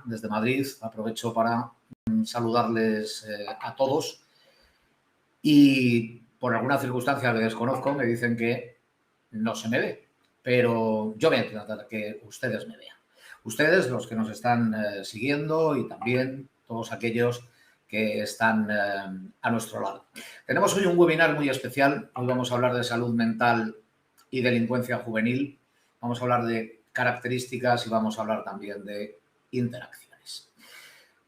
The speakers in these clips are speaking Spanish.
desde Madrid. Aprovecho para saludarles a todos y por alguna circunstancia que desconozco me dicen que no se me ve, pero yo voy a tratar que ustedes me vean. Ustedes, los que nos están siguiendo y también todos aquellos que están a nuestro lado. Tenemos hoy un webinar muy especial. Hoy vamos a hablar de salud mental y delincuencia juvenil. Vamos a hablar de características y vamos a hablar también de interacciones.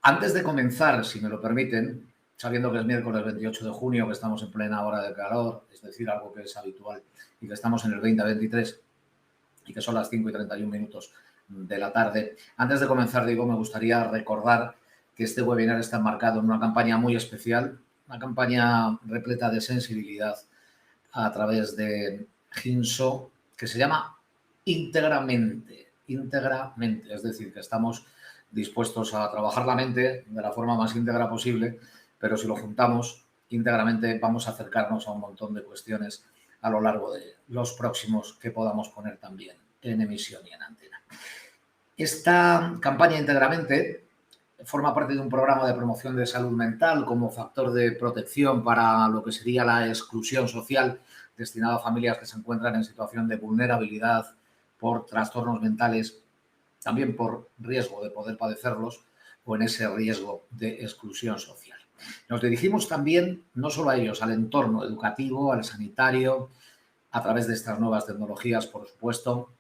Antes de comenzar, si me lo permiten, sabiendo que es miércoles 28 de junio, que estamos en plena hora de calor, es decir, algo que es habitual, y que estamos en el 2023 y que son las 5:31 de la tarde, antes de comenzar, digo, me gustaría recordar que este webinar está enmarcado en una campaña muy especial, una campaña repleta de sensibilidad a través de Ginso, que se llama Íntegramente, es decir, que estamos dispuestos a trabajar la mente de la forma más íntegra posible, pero si lo juntamos íntegramente vamos a acercarnos a un montón de cuestiones a lo largo de los próximos que podamos poner también en emisión y en antena. Esta campaña íntegramente forma parte de un programa de promoción de salud mental como factor de protección para lo que sería la exclusión social destinado a familias que se encuentran en situación de vulnerabilidad por trastornos mentales, también por riesgo de poder padecerlos o en ese riesgo de exclusión social. Nos dirigimos también no solo a ellos, al entorno educativo, al sanitario, a través de estas nuevas tecnologías, por supuesto,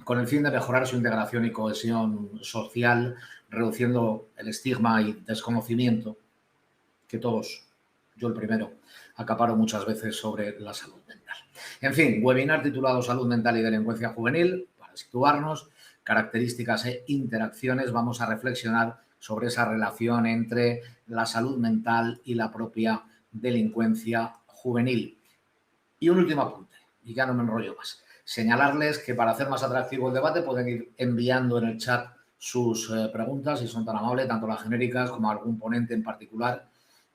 con el fin de mejorar su integración y cohesión social, reduciendo el estigma y desconocimiento que todos, yo el primero, acaparo muchas veces sobre la salud mental. En fin, webinar titulado Salud mental y delincuencia juvenil, para situarnos, características e interacciones, vamos a reflexionar sobre esa relación entre la salud mental y la propia delincuencia juvenil. Y un último apunte, y ya no me enrollo más. Señalarles que para hacer más atractivo el debate pueden ir enviando en el chat sus preguntas, si son tan amables, tanto las genéricas como algún ponente en particular,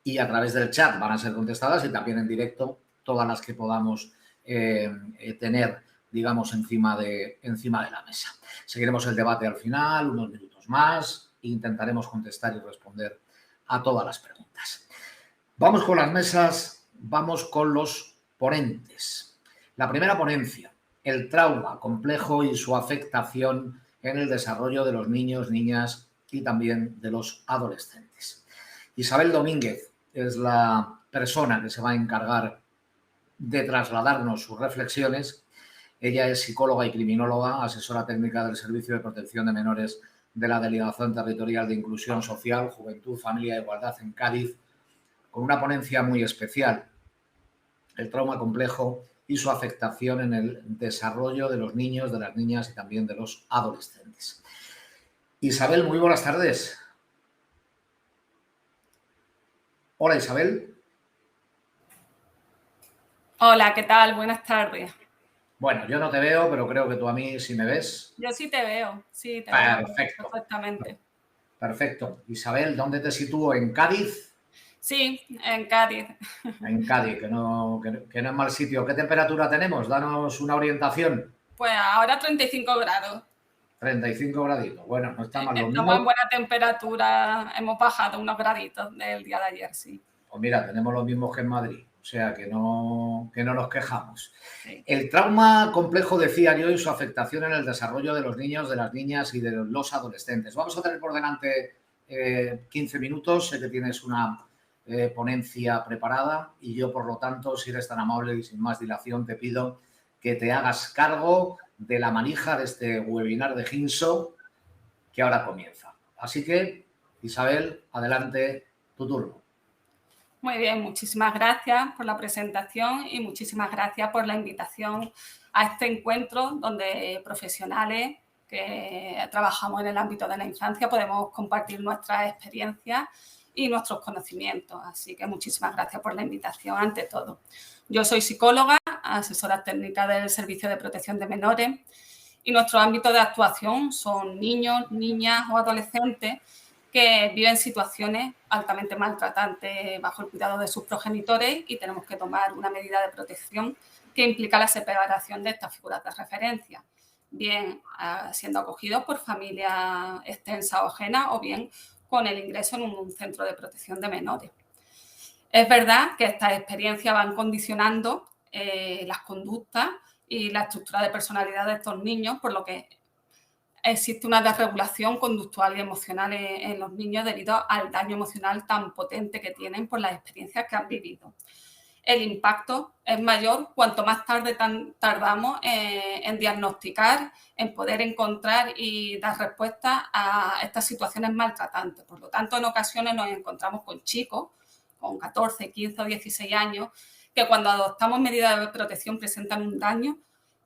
y a través del chat van a ser contestadas y también en directo todas las que podamos tener, digamos, encima de la mesa. Seguiremos el debate al final, unos minutos más, e intentaremos contestar y responder a todas las preguntas. Vamos con las mesas, vamos con los ponentes. La primera ponencia, el trauma complejo y su afectación en el desarrollo de los niños, niñas y también de los adolescentes. Isabel Domínguez es la persona que se va a encargar de trasladarnos sus reflexiones. Ella es psicóloga y criminóloga, asesora técnica del Servicio de Protección de Menores de la Delegación Territorial de Inclusión Social, Juventud, Familia e Igualdad en Cádiz, con una ponencia muy especial, el trauma complejo y su afectación en el desarrollo de los niños, de las niñas y también de los adolescentes. Isabel, muy buenas tardes. Hola, Isabel. Hola, ¿qué tal? Buenas tardes. Bueno, yo no te veo, pero creo que tú a mí sí me ves. Yo sí te veo, sí, te veo perfectamente. Perfecto. Isabel, ¿dónde te sitúo? ¿En Cádiz? Sí, en Cádiz. En Cádiz, que no es mal sitio. ¿Qué temperatura tenemos? Danos una orientación. Pues ahora 35 grados. 35 graditos. Bueno, no está mal. Lo Estamos en mismo. buena temperatura, hemos bajado unos graditos del día de ayer, sí. Pues mira, tenemos los mismos que en Madrid, o sea que no nos quejamos. Sí. El trauma complejo, decía yo, y su afectación en el desarrollo de los niños, de las niñas y de los adolescentes. Vamos a tener por delante 15 minutos, sé que tienes una ponencia preparada y yo, por lo tanto, si eres tan amable y sin más dilación, te pido que te hagas cargo de la manija de este webinar de Ginso que ahora comienza. Así que, Isabel, adelante, tu turno. Muy bien, muchísimas gracias por la presentación y muchísimas gracias por la invitación a este encuentro donde profesionales que trabajamos en el ámbito de la infancia podemos compartir nuestras experiencias y nuestros conocimientos. Así que muchísimas gracias por la invitación ante todo. Yo soy psicóloga, asesora técnica del Servicio de Protección de Menores y nuestro ámbito de actuación son niños, niñas o adolescentes que viven situaciones altamente maltratantes bajo el cuidado de sus progenitores y tenemos que tomar una medida de protección que implica la separación de estas figuras de referencia. bien siendo acogidos por familias extensas o ajenas o bien con el ingreso en un centro de protección de menores. Es verdad que estas experiencias van condicionando las conductas y la estructura de personalidad de estos niños, por lo que existe una desregulación conductual y emocional en los niños debido al daño emocional tan potente que tienen por las experiencias que han vivido. El impacto es mayor cuanto más tarde tardamos en diagnosticar, en poder encontrar y dar respuesta a estas situaciones maltratantes. Por lo tanto, en ocasiones nos encontramos con chicos con 14, 15 o 16 años que cuando adoptamos medidas de protección presentan un daño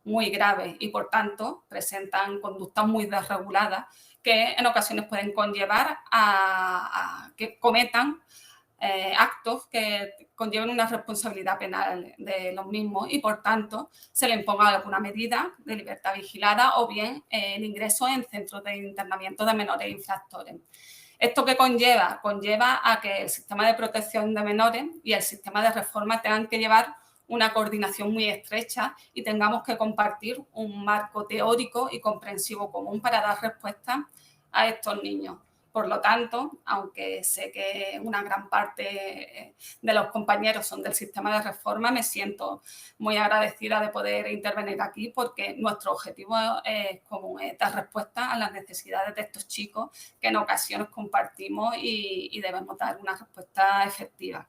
muy grave y, por tanto, presentan conductas muy desreguladas que en ocasiones pueden conllevar a que cometan actos que conlleven una responsabilidad penal de los mismos y, por tanto, se le imponga alguna medida de libertad vigilada o bien el ingreso en centros de internamiento de menores infractores. ¿Esto qué conlleva? Conlleva a que el sistema de protección de menores y el sistema de reforma tengan que llevar una coordinación muy estrecha y tengamos que compartir un marco teórico y comprensivo común para dar respuesta a estos niños. Por lo tanto, aunque sé que una gran parte de los compañeros son del sistema de reforma, me siento muy agradecida de poder intervenir aquí porque nuestro objetivo es común, es dar respuesta a las necesidades de estos chicos que en ocasiones compartimos y debemos dar una respuesta efectiva.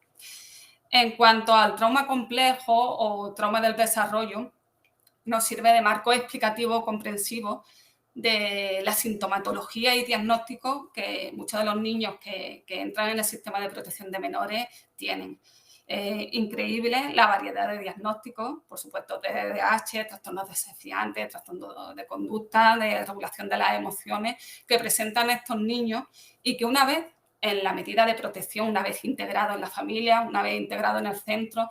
En cuanto al trauma complejo o trauma del desarrollo, nos sirve de marco explicativo comprensivo de la sintomatología y diagnóstico que muchos de los niños que entran en el sistema de protección de menores tienen. Increíble la variedad de diagnósticos, por supuesto, TDAH, trastornos desafiantes, trastornos de conducta, de regulación de las emociones que presentan estos niños y que una vez en la medida de protección, una vez integrado en la familia, una vez integrado en el centro,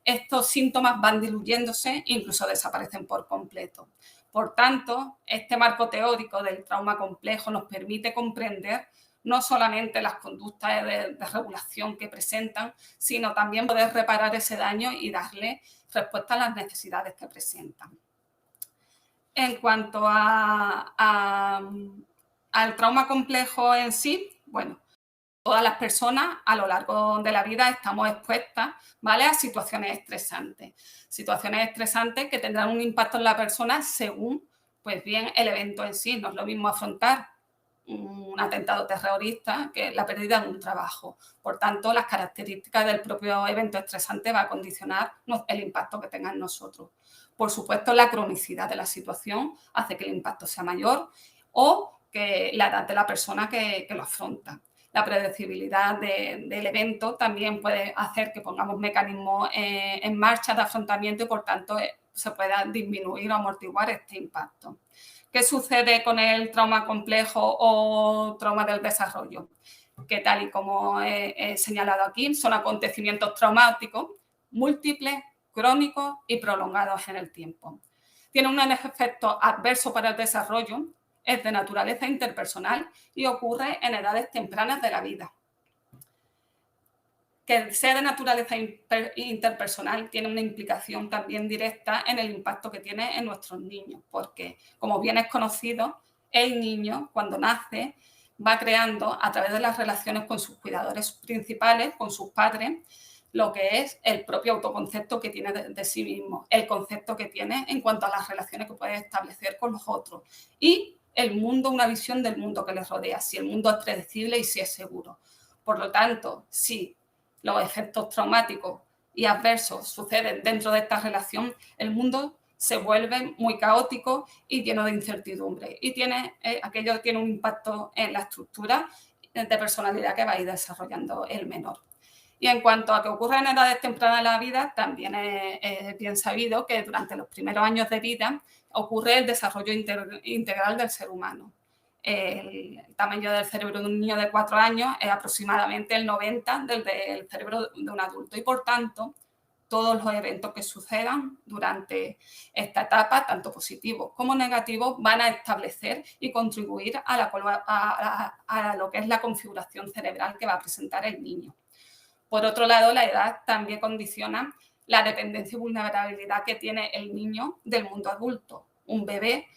estos síntomas van diluyéndose e incluso desaparecen por completo. Por tanto, este marco teórico del trauma complejo nos permite comprender no solamente las conductas de regulación que presentan, sino también poder reparar ese daño y darle respuesta a las necesidades que presentan. En cuanto al trauma complejo en sí, bueno, todas las personas a lo largo de la vida estamos expuestas, ¿vale?, a situaciones estresantes. Situaciones estresantes que tendrán un impacto en la persona según, pues bien, el evento en sí. No es lo mismo afrontar un atentado terrorista que la pérdida de un trabajo. Por tanto, las características del propio evento estresante va a condicionar el impacto que tenga en nosotros. Por supuesto, la cronicidad de la situación hace que el impacto sea mayor o que la edad de la persona que lo afronta. La predecibilidad del evento también puede hacer que pongamos mecanismos en marcha de afrontamiento y, por tanto, se pueda disminuir o amortiguar este impacto. ¿Qué sucede con el trauma complejo o trauma del desarrollo? Que tal y como he señalado aquí, son acontecimientos traumáticos múltiples, crónicos y prolongados en el tiempo. Tienen un efecto adverso para el desarrollo, es de naturaleza interpersonal y ocurre en edades tempranas de la vida. Que sea de naturaleza interpersonal tiene una implicación también directa en el impacto que tiene en nuestros niños, porque, como bien es conocido, el niño, cuando nace, va creando a través de las relaciones con sus cuidadores principales, con sus padres, lo que es el propio autoconcepto que tiene de sí mismo, el concepto que tiene en cuanto a las relaciones que puede establecer con los otros y el mundo, una visión del mundo que les rodea, si el mundo es predecible y si es seguro. Por lo tanto, si los efectos traumáticos y adversos suceden dentro de esta relación, el mundo se vuelve muy caótico y lleno de incertidumbre. Y aquello tiene un impacto en la estructura de personalidad que va a ir desarrollando el menor. Y en cuanto a que ocurre en edades tempranas de la vida, también es bien sabido que durante los primeros años de vida ocurre el desarrollo integral del ser humano. El tamaño del cerebro de un niño de 4 años es aproximadamente el 90 del cerebro de un adulto y, por tanto, todos los eventos que sucedan durante esta etapa, tanto positivos como negativos, van a establecer y contribuir a lo que es la configuración cerebral que va a presentar el niño. Por otro lado, la edad también condiciona la dependencia y vulnerabilidad que tiene el niño del mundo adulto. Un bebé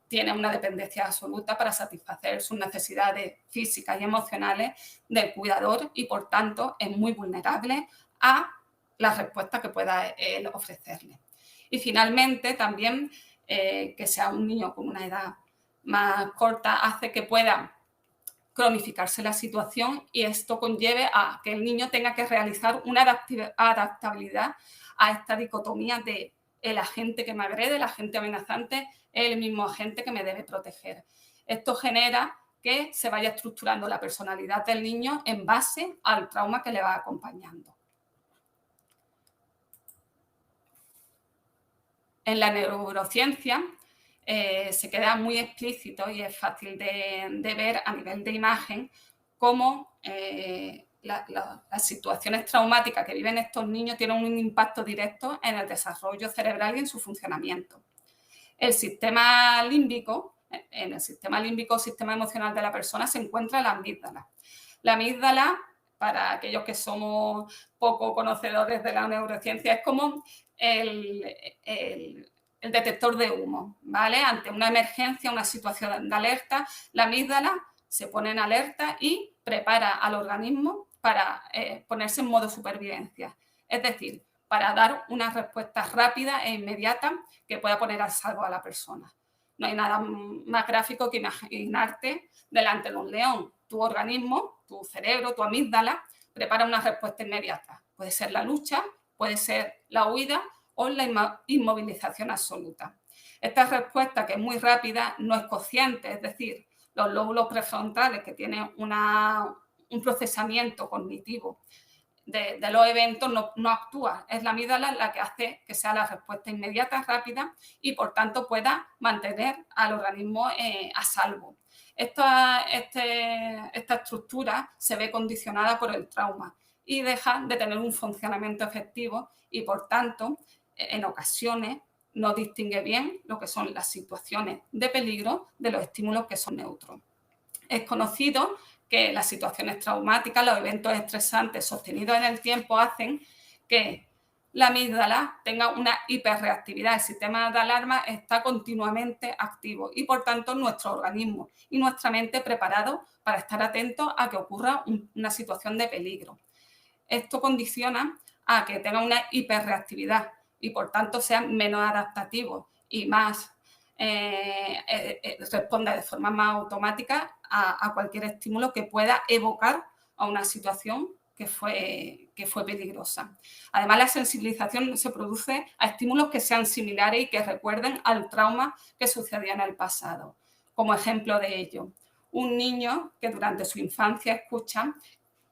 tiene una dependencia absoluta para satisfacer sus necesidades físicas y emocionales del cuidador y, por tanto, es muy vulnerable a la respuesta que pueda él ofrecerle. Y, finalmente, también que sea un niño con una edad más corta hace que pueda cronificarse la situación y esto conlleve a que el niño tenga que realizar una adaptabilidad a esta dicotomía de el agente que me agrede, el agente amenazante, es el mismo agente que me debe proteger. Esto genera que se vaya estructurando la personalidad del niño en base al trauma que le va acompañando. En la neurociencia se queda muy explícito y es fácil de ver a nivel de imagen cómo las situaciones traumáticas que viven estos niños tienen un impacto directo en el desarrollo cerebral y en su funcionamiento. El sistema límbico, en el sistema límbico, sistema emocional de la persona, se encuentra la amígdala. La amígdala, para aquellos que somos poco conocedores de la neurociencia, es como el detector de humo, ¿vale? Ante una emergencia, una situación de alerta, la amígdala se pone en alerta y prepara al organismo para ponerse en modo supervivencia. Es decir, para dar una respuesta rápida e inmediata que pueda poner a salvo a la persona. No hay nada más gráfico que imaginarte delante de un león. Tu organismo, tu cerebro, tu amígdala, prepara una respuesta inmediata. Puede ser la lucha, puede ser la huida o la inmovilización absoluta. Esta respuesta, que es muy rápida, no es consciente, es decir, los lóbulos prefrontales que tienen un procesamiento cognitivo de los eventos no actúa. Es la amígdala la que hace que sea la respuesta inmediata, rápida y, por tanto, pueda mantener al organismo a salvo. Esta estructura se ve condicionada por el trauma y deja de tener un funcionamiento efectivo y, por tanto, en ocasiones no distingue bien lo que son las situaciones de peligro de los estímulos que son neutros. Es conocido que las situaciones traumáticas, los eventos estresantes sostenidos en el tiempo hacen que la amígdala tenga una hiperreactividad. El sistema de alarma está continuamente activo y, por tanto, nuestro organismo y nuestra mente preparados para estar atentos a que ocurra una situación de peligro. Esto condiciona a que tenga una hiperreactividad y, por tanto, sea menos adaptativo y más responda de forma más automática a cualquier estímulo que pueda evocar a una situación que fue peligrosa. Además, la sensibilización se produce a estímulos que sean similares y que recuerden al trauma que sucedió en el pasado. Como ejemplo de ello, un niño que durante su infancia escucha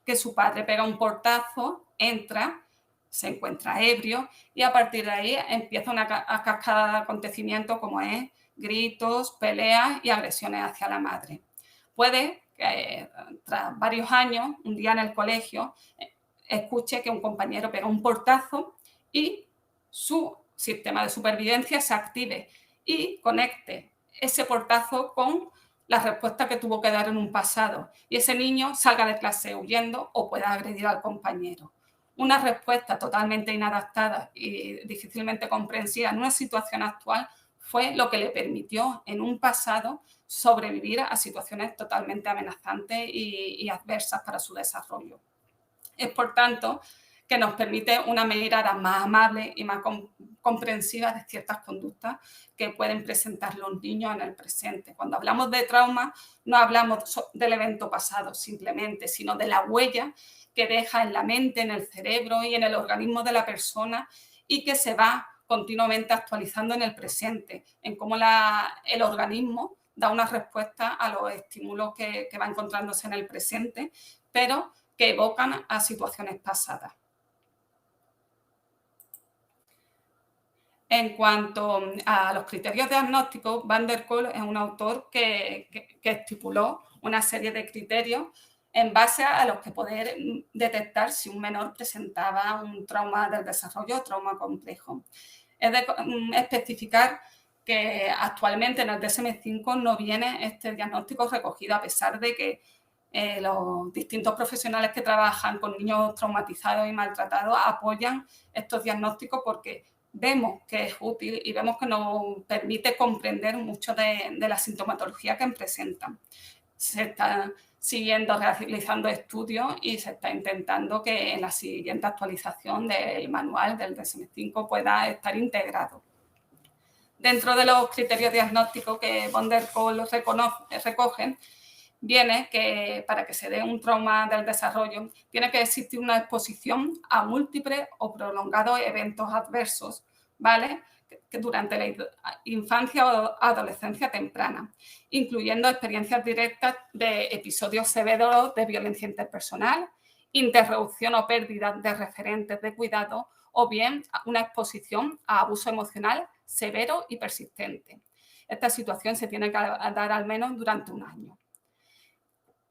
que su padre pega un portazo, entra, se encuentra ebrio y a partir de ahí empieza una cascada de acontecimientos como es gritos, peleas y agresiones hacia la madre. Puede que tras varios años, un día en el colegio, escuche que un compañero pega un portazo y su sistema de supervivencia se active y conecte ese portazo con la respuesta que tuvo que dar en un pasado y ese niño salga de clase huyendo o pueda agredir al compañero. Una respuesta totalmente inadaptada y difícilmente comprensiva en una situación actual fue lo que le permitió en un pasado sobrevivir a situaciones totalmente amenazantes y adversas para su desarrollo. Es, por tanto, que nos permite una mirada más amable y más comprensiva de ciertas conductas que pueden presentar los niños en el presente. Cuando hablamos de trauma, no hablamos del evento pasado simplemente, sino de la huella que deja en la mente, en el cerebro y en el organismo de la persona y que se va continuamente actualizando en el presente, en cómo el organismo da una respuesta a los estímulos que va encontrándose en el presente, pero que evocan a situaciones pasadas. En cuanto a los criterios diagnósticos, Van der Kolk es un autor que estipuló una serie de criterios en base a los que poder detectar si un menor presentaba un trauma del desarrollo o trauma complejo. Es de especificar que actualmente en el DSM-5 no viene este diagnóstico recogido, a pesar de que los distintos profesionales que trabajan con niños traumatizados y maltratados apoyan estos diagnósticos porque vemos que es útil y vemos que nos permite comprender mucho de la sintomatología que presentan. Se está siguiendo realizando estudios y se está intentando que en la siguiente actualización del manual del DSM-5 pueda estar integrado. Dentro de los criterios diagnósticos que von der Kolk recogen, viene que para que se dé un trauma del desarrollo tiene que existir una exposición a múltiples o prolongados eventos adversos, ¿vale?, que durante la infancia o adolescencia temprana, incluyendo experiencias directas de episodios severos de violencia interpersonal, interrupción o pérdida de referentes de cuidado o bien una exposición a abuso emocional severo y persistente. Esta situación se tiene que dar al menos durante un año.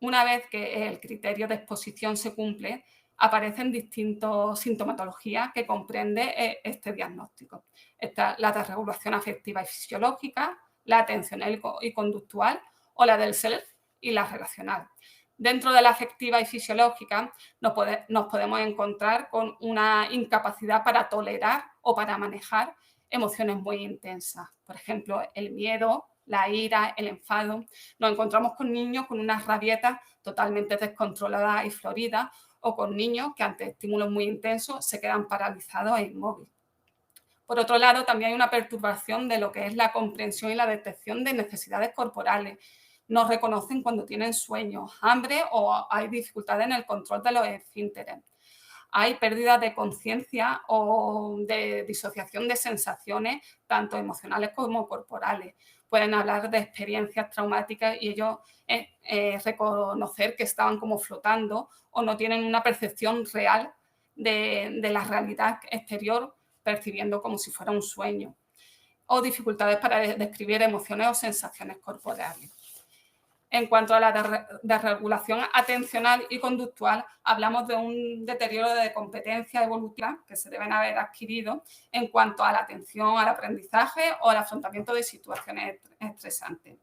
Una vez que el criterio de exposición se cumple, aparecen distintas sintomatologías que comprende este diagnóstico. Está la desregulación afectiva y fisiológica, la atencional y conductual, o la del self y la relacional. Dentro de la afectiva y fisiológica nos podemos encontrar con una incapacidad para tolerar o para manejar emociones muy intensas. Por ejemplo, el miedo, la ira, el enfado. Nos encontramos con niños con unas rabietas totalmente descontroladas y floridas, o con niños que ante estímulos muy intensos se quedan paralizados e inmóviles. Por otro lado, también hay una perturbación de lo que es la comprensión y la detección de necesidades corporales. No reconocen cuando tienen sueño, hambre o hay dificultades en el control de los esfínteres. Hay pérdida de conciencia o de disociación de sensaciones, tanto emocionales como corporales. Pueden hablar de experiencias traumáticas y ellos reconocer que estaban como flotando o no tienen una percepción real de la realidad exterior, percibiendo como si fuera un sueño. O dificultades para describir emociones o sensaciones corporales. En cuanto a la desregulación atencional y conductual, hablamos de un deterioro de competencias evolutivas que se deben haber adquirido en cuanto a la atención al aprendizaje o al afrontamiento de situaciones estresantes.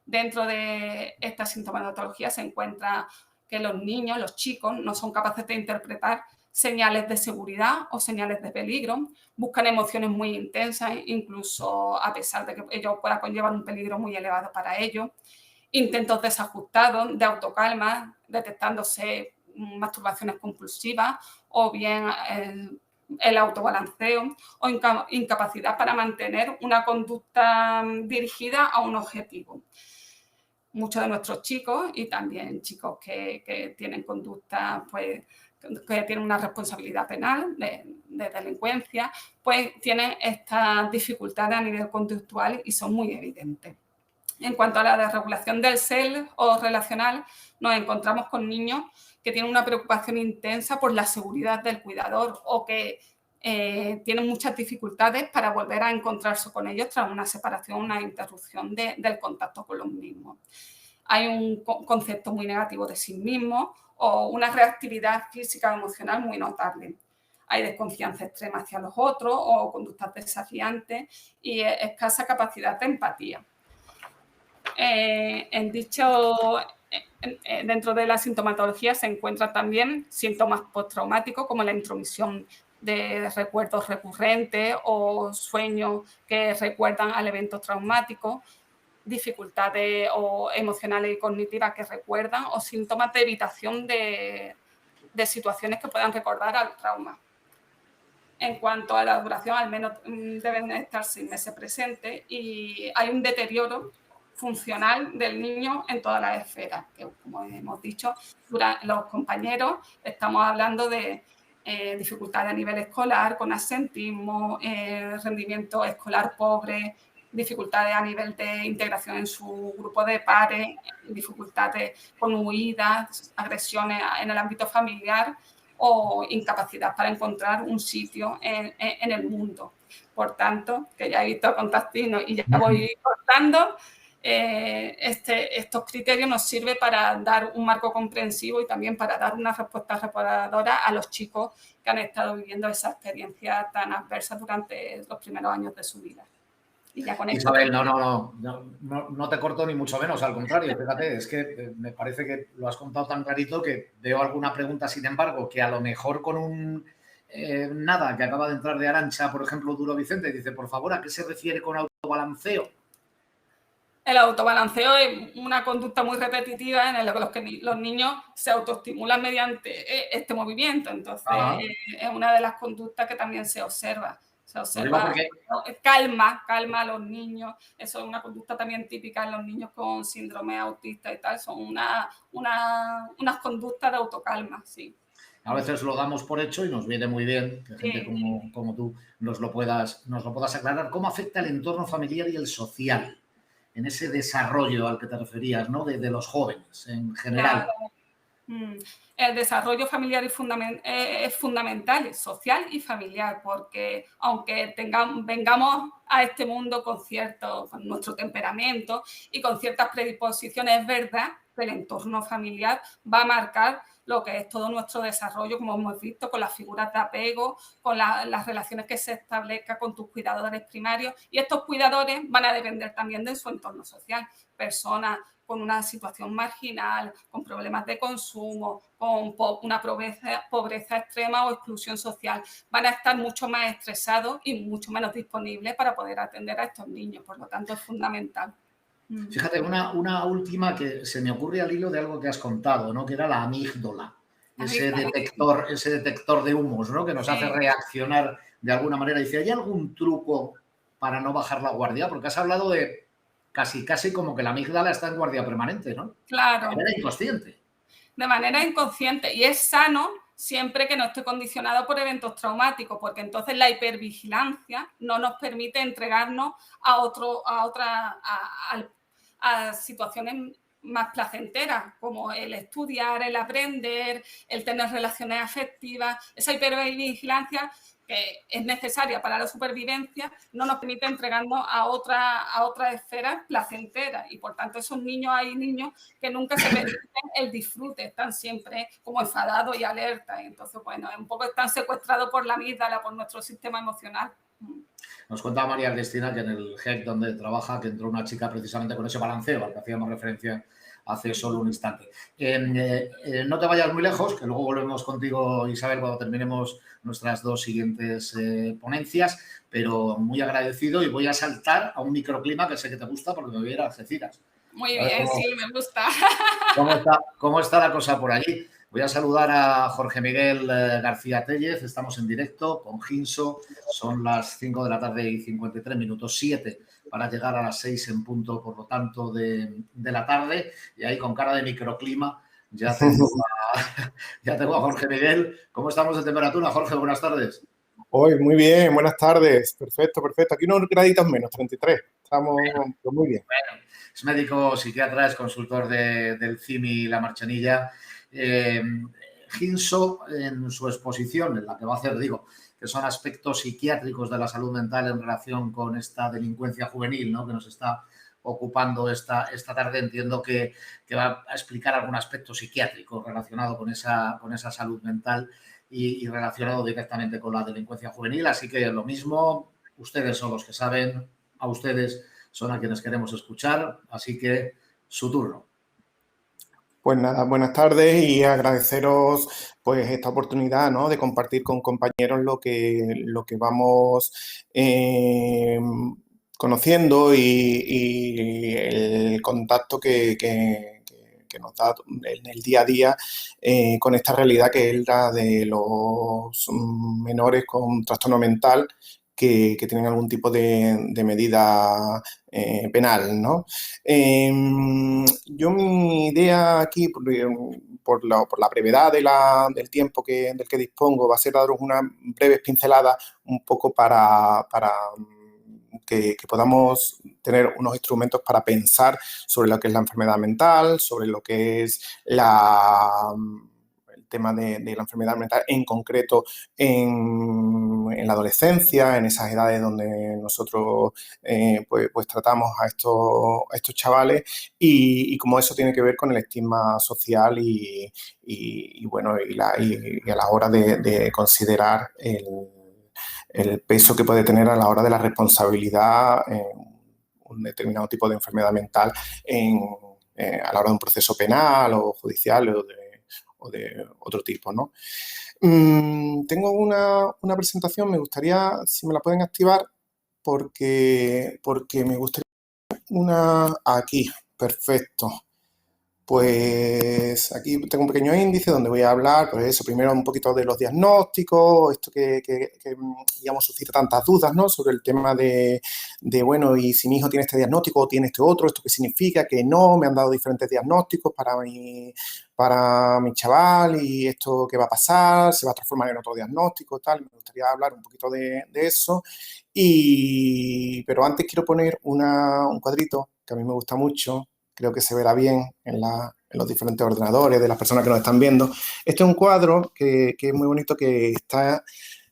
Dentro de esta sintomatología se encuentra que los niños, los chicos, no son capaces de interpretar señales de seguridad o señales de peligro, buscan emociones muy intensas, incluso a pesar de que ello pueda conllevar un peligro muy elevado para ellos. Intentos desajustados de autocalma, detectándose masturbaciones compulsivas o bien el autobalanceo o incapacidad para mantener una conducta dirigida a un objetivo. Muchos de nuestros chicos y también chicos que tienen conducta, pues, que tienen una responsabilidad penal de delincuencia, pues tienen estas dificultades a nivel conductual y son muy evidentes. En cuanto a la desregulación del self o relacional, nos encontramos con niños que tienen una preocupación intensa por la seguridad del cuidador o que tienen muchas dificultades para volver a encontrarse con ellos tras una separación, una interrupción del contacto con los mismos. Hay un concepto muy negativo de sí mismo o una reactividad física o emocional muy notable. Hay desconfianza extrema hacia los otros o conductas desafiantes y escasa capacidad de empatía. Dentro de la sintomatología se encuentran también síntomas postraumáticos como la intromisión de recuerdos recurrentes o sueños que recuerdan al evento traumático, dificultades emocionales y cognitivas que recuerdan o síntomas de evitación de situaciones que puedan recordar al trauma. En cuanto a la duración, al menos deben estar 6 meses presentes y hay un deterioro funcional del niño en todas las esferas, que como hemos dicho, los compañeros estamos hablando de dificultades a nivel escolar, con absentismo, rendimiento escolar pobre, dificultades a nivel de integración en su grupo de pares, dificultades con huidas, agresiones en el ámbito familiar o incapacidad para encontrar un sitio en el mundo. Por tanto, que ya he visto contactino y ya voy cortando, estos criterios nos sirven para dar un marco comprensivo y también para dar una respuesta reparadora a los chicos que han estado viviendo esa experiencia tan adversa durante los primeros años de su vida. Y ya con Isabel, no te corto ni mucho menos, al contrario, fíjate, es que me parece que lo has contado tan clarito que veo alguna pregunta, sin embargo, que a lo mejor con un nada, que acaba de entrar de Arantxa, por ejemplo, Duro Vicente, dice, por favor, ¿a qué se refiere con autobalanceo? El autobalanceo es una conducta muy repetitiva en la que los niños se autoestimulan mediante este movimiento. Entonces, es una de las conductas que también se observa. Se observa calma a los niños. Eso es una conducta también típica en los niños con síndrome autista y tal. Son unas conductas de autocalma, sí. A veces lo damos por hecho y nos viene muy bien que gente como tú nos lo puedas aclarar. ¿Cómo afecta el entorno familiar y el social en ese desarrollo al que te referías, ¿no? de los jóvenes en general? Claro. El desarrollo familiar es fundamental, es social y familiar, porque aunque vengamos a este mundo con nuestro temperamento y con ciertas predisposiciones, es verdad que el entorno familiar va a marcar lo que es todo nuestro desarrollo, como hemos visto, con las figuras de apego, con las relaciones que se establezcan con tus cuidadores primarios. Y estos cuidadores van a depender también de su entorno social. Personas con una situación marginal, con problemas de consumo, con una pobreza extrema o exclusión social, van a estar mucho más estresados y mucho menos disponibles para poder atender a estos niños. Por lo tanto, es fundamental. Fíjate, una última que se me ocurre al hilo de algo que has contado, ¿no? Que era la amígdala, ese detector de humos, ¿no? Que nos hace reaccionar de alguna manera. Dice, ¿hay algún truco para no bajar la guardia? Porque has hablado de casi como que la amígdala está en guardia permanente, ¿no? Claro. De manera inconsciente. De manera inconsciente. Y es sano siempre que no esté condicionado por eventos traumáticos, porque entonces la hipervigilancia no nos permite entregarnos a situaciones más placenteras, como el estudiar, el aprender, el tener relaciones afectivas. Esa hipervigilancia, que es necesaria para la supervivencia, no nos permite entregarnos a otras esferas placenteras. Y por tanto, hay niños que nunca se permiten el disfrute, están siempre como enfadados y alerta. Y entonces, bueno, un poco están secuestrados por la amígdala, por nuestro sistema emocional. Nos cuenta María Cristina que en el GEC donde trabaja, que entró una chica precisamente con ese balanceo al que hacíamos referencia hace solo un instante. No te vayas muy lejos, que luego volvemos contigo, Isabel, cuando terminemos nuestras dos siguientes ponencias, pero muy agradecido y voy a saltar a un microclima que sé que te gusta porque me voy a ir a Algeciras. Muy bien, sí, me gusta. ¿Cómo está la cosa por allí? Voy a saludar a Jorge Miguel García Tellez, estamos en directo con Ginso, son las 5 de la tarde y 53 minutos, 7 para llegar a las 6 en punto, por lo tanto, de la tarde, y ahí con cara de microclima ya tengo a Jorge Miguel. ¿Cómo estamos de temperatura, Jorge? Buenas tardes. Hoy, muy bien, buenas tardes, perfecto. Aquí unos graditos menos, 33, estamos muy bien. Bueno, es médico psiquiatra, es consultor del CIMI La Marchanilla. Ginso, en su exposición, en la que va a hacer, que son aspectos psiquiátricos de la salud mental en relación con esta delincuencia juvenil, ¿no? Que nos está ocupando esta tarde. Entiendo que va a explicar algún aspecto psiquiátrico relacionado con esa salud mental y relacionado directamente con la delincuencia juvenil. Así que lo mismo, ustedes son los que saben, a ustedes son a quienes queremos escuchar, así que su turno. Pues nada, buenas tardes y agradeceros pues esta oportunidad, ¿no?, de compartir con compañeros lo que vamos conociendo y el contacto que nos da en el día a día con esta realidad que es la de los menores con trastorno mental que tienen algún tipo de medida penal, ¿no? Yo mi idea aquí, por la brevedad del tiempo del que dispongo, va a ser daros una breve pincelada un poco para que podamos tener unos instrumentos para pensar sobre lo que es la enfermedad mental, sobre lo que es el tema de la enfermedad mental en concreto en la adolescencia, en esas edades donde nosotros pues tratamos a estos chavales y cómo eso tiene que ver con el estigma social y a la hora de considerar el peso que puede tener a la hora de la responsabilidad un determinado tipo de enfermedad mental a la hora de un proceso penal o judicial de otro tipo, ¿no? Tengo una presentación, me gustaría, si me la pueden activar, porque me gustaría aquí, perfecto. Pues aquí tengo un pequeño índice donde voy a hablar, pues eso, primero un poquito de los diagnósticos, esto digamos, suscita tantas dudas, ¿no? Sobre el tema bueno, y si mi hijo tiene este diagnóstico o tiene este otro, ¿esto qué significa? Que no, me han dado diferentes diagnósticos para mi chaval y esto qué va a pasar, se va a transformar en otro diagnóstico, tal. Me gustaría hablar un poquito de eso. Pero antes quiero poner un cuadrito que a mí me gusta mucho. Creo que se verá bien en los diferentes ordenadores de las personas que nos están viendo. Este es un cuadro que es muy bonito, que está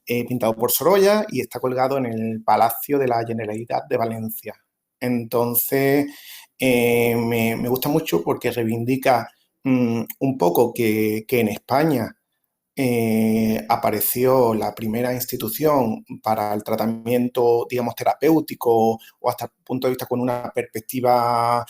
pintado por Sorolla y está colgado en el Palacio de la Generalitat de Valencia. Entonces, me gusta mucho porque reivindica un poco que en España apareció la primera institución para el tratamiento, digamos, terapéutico o hasta el punto de vista con una perspectiva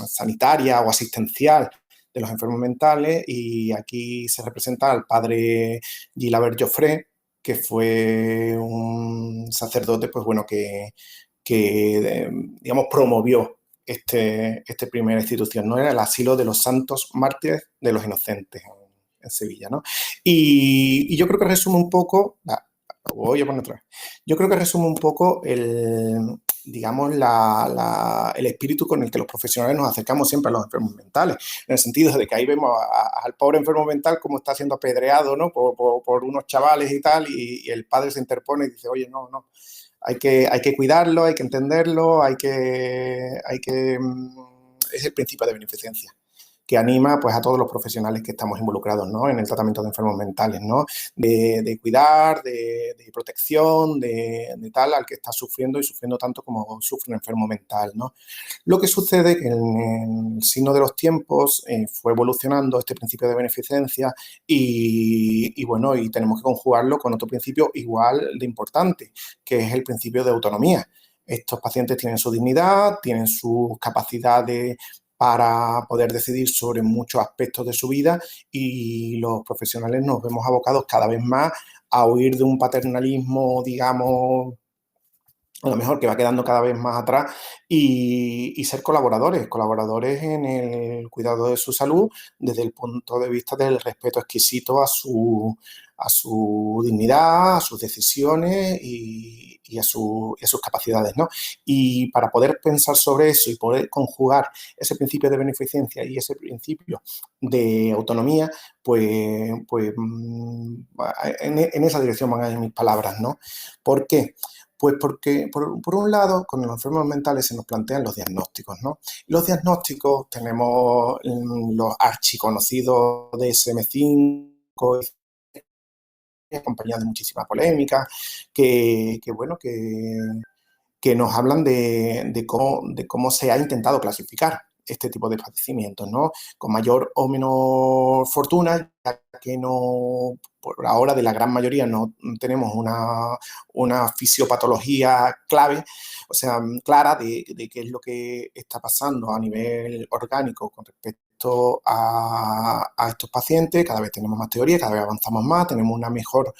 sanitaria o asistencial de los enfermos mentales, y aquí se representa al padre Gilabert Joffre, que fue un sacerdote, pues bueno, que digamos, promovió esta primera institución, ¿no? Era el Asilo de los Santos Mártires de los Inocentes en Sevilla, ¿no? Y yo creo que resume un poco, voy a poner otra vez. Yo creo que resume un poco digamos, el espíritu con el que los profesionales nos acercamos siempre a los enfermos mentales, en el sentido de que ahí vemos al pobre enfermo mental como está siendo apedreado, ¿no? por unos chavales y tal, y el padre se interpone y dice, oye, no, hay que cuidarlo, hay que entenderlo, es el principio de beneficencia que anima, pues, a todos los profesionales que estamos involucrados, ¿no? En el tratamiento de enfermos mentales, ¿no? De cuidar, de protección, de tal, al que está sufriendo y sufriendo tanto como sufre un enfermo mental, ¿no? Lo que sucede es que en el signo de los tiempos fue evolucionando este principio de beneficencia y bueno, y tenemos que conjugarlo con otro principio igual de importante, que es el principio de autonomía. Estos pacientes tienen su dignidad, tienen sus capacidades para poder decidir sobre muchos aspectos de su vida, y los profesionales nos vemos abocados cada vez más a huir de un paternalismo, digamos, a lo mejor que va quedando cada vez más atrás, y ser colaboradores en el cuidado de su salud desde el punto de vista del respeto exquisito a su dignidad, a sus decisiones y a sus capacidades, ¿no? Y para poder pensar sobre eso y poder conjugar ese principio de beneficencia y ese principio de autonomía, pues en esa dirección van a ir mis palabras, ¿no? ¿Por qué? Pues porque, por un lado, con los enfermos mentales se nos plantean los diagnósticos, ¿no? Los diagnósticos tenemos los archiconocidos DSM-5, acompañados de muchísima polémica, que nos hablan de cómo se ha intentado clasificar este tipo de padecimientos, ¿no? Con mayor o menor fortuna, ya que no, por ahora, de la gran mayoría no tenemos una fisiopatología clave, o sea, clara de qué es lo que está pasando a nivel orgánico con respecto a estos pacientes. Cada vez tenemos más teoría, cada vez avanzamos más, tenemos un mejor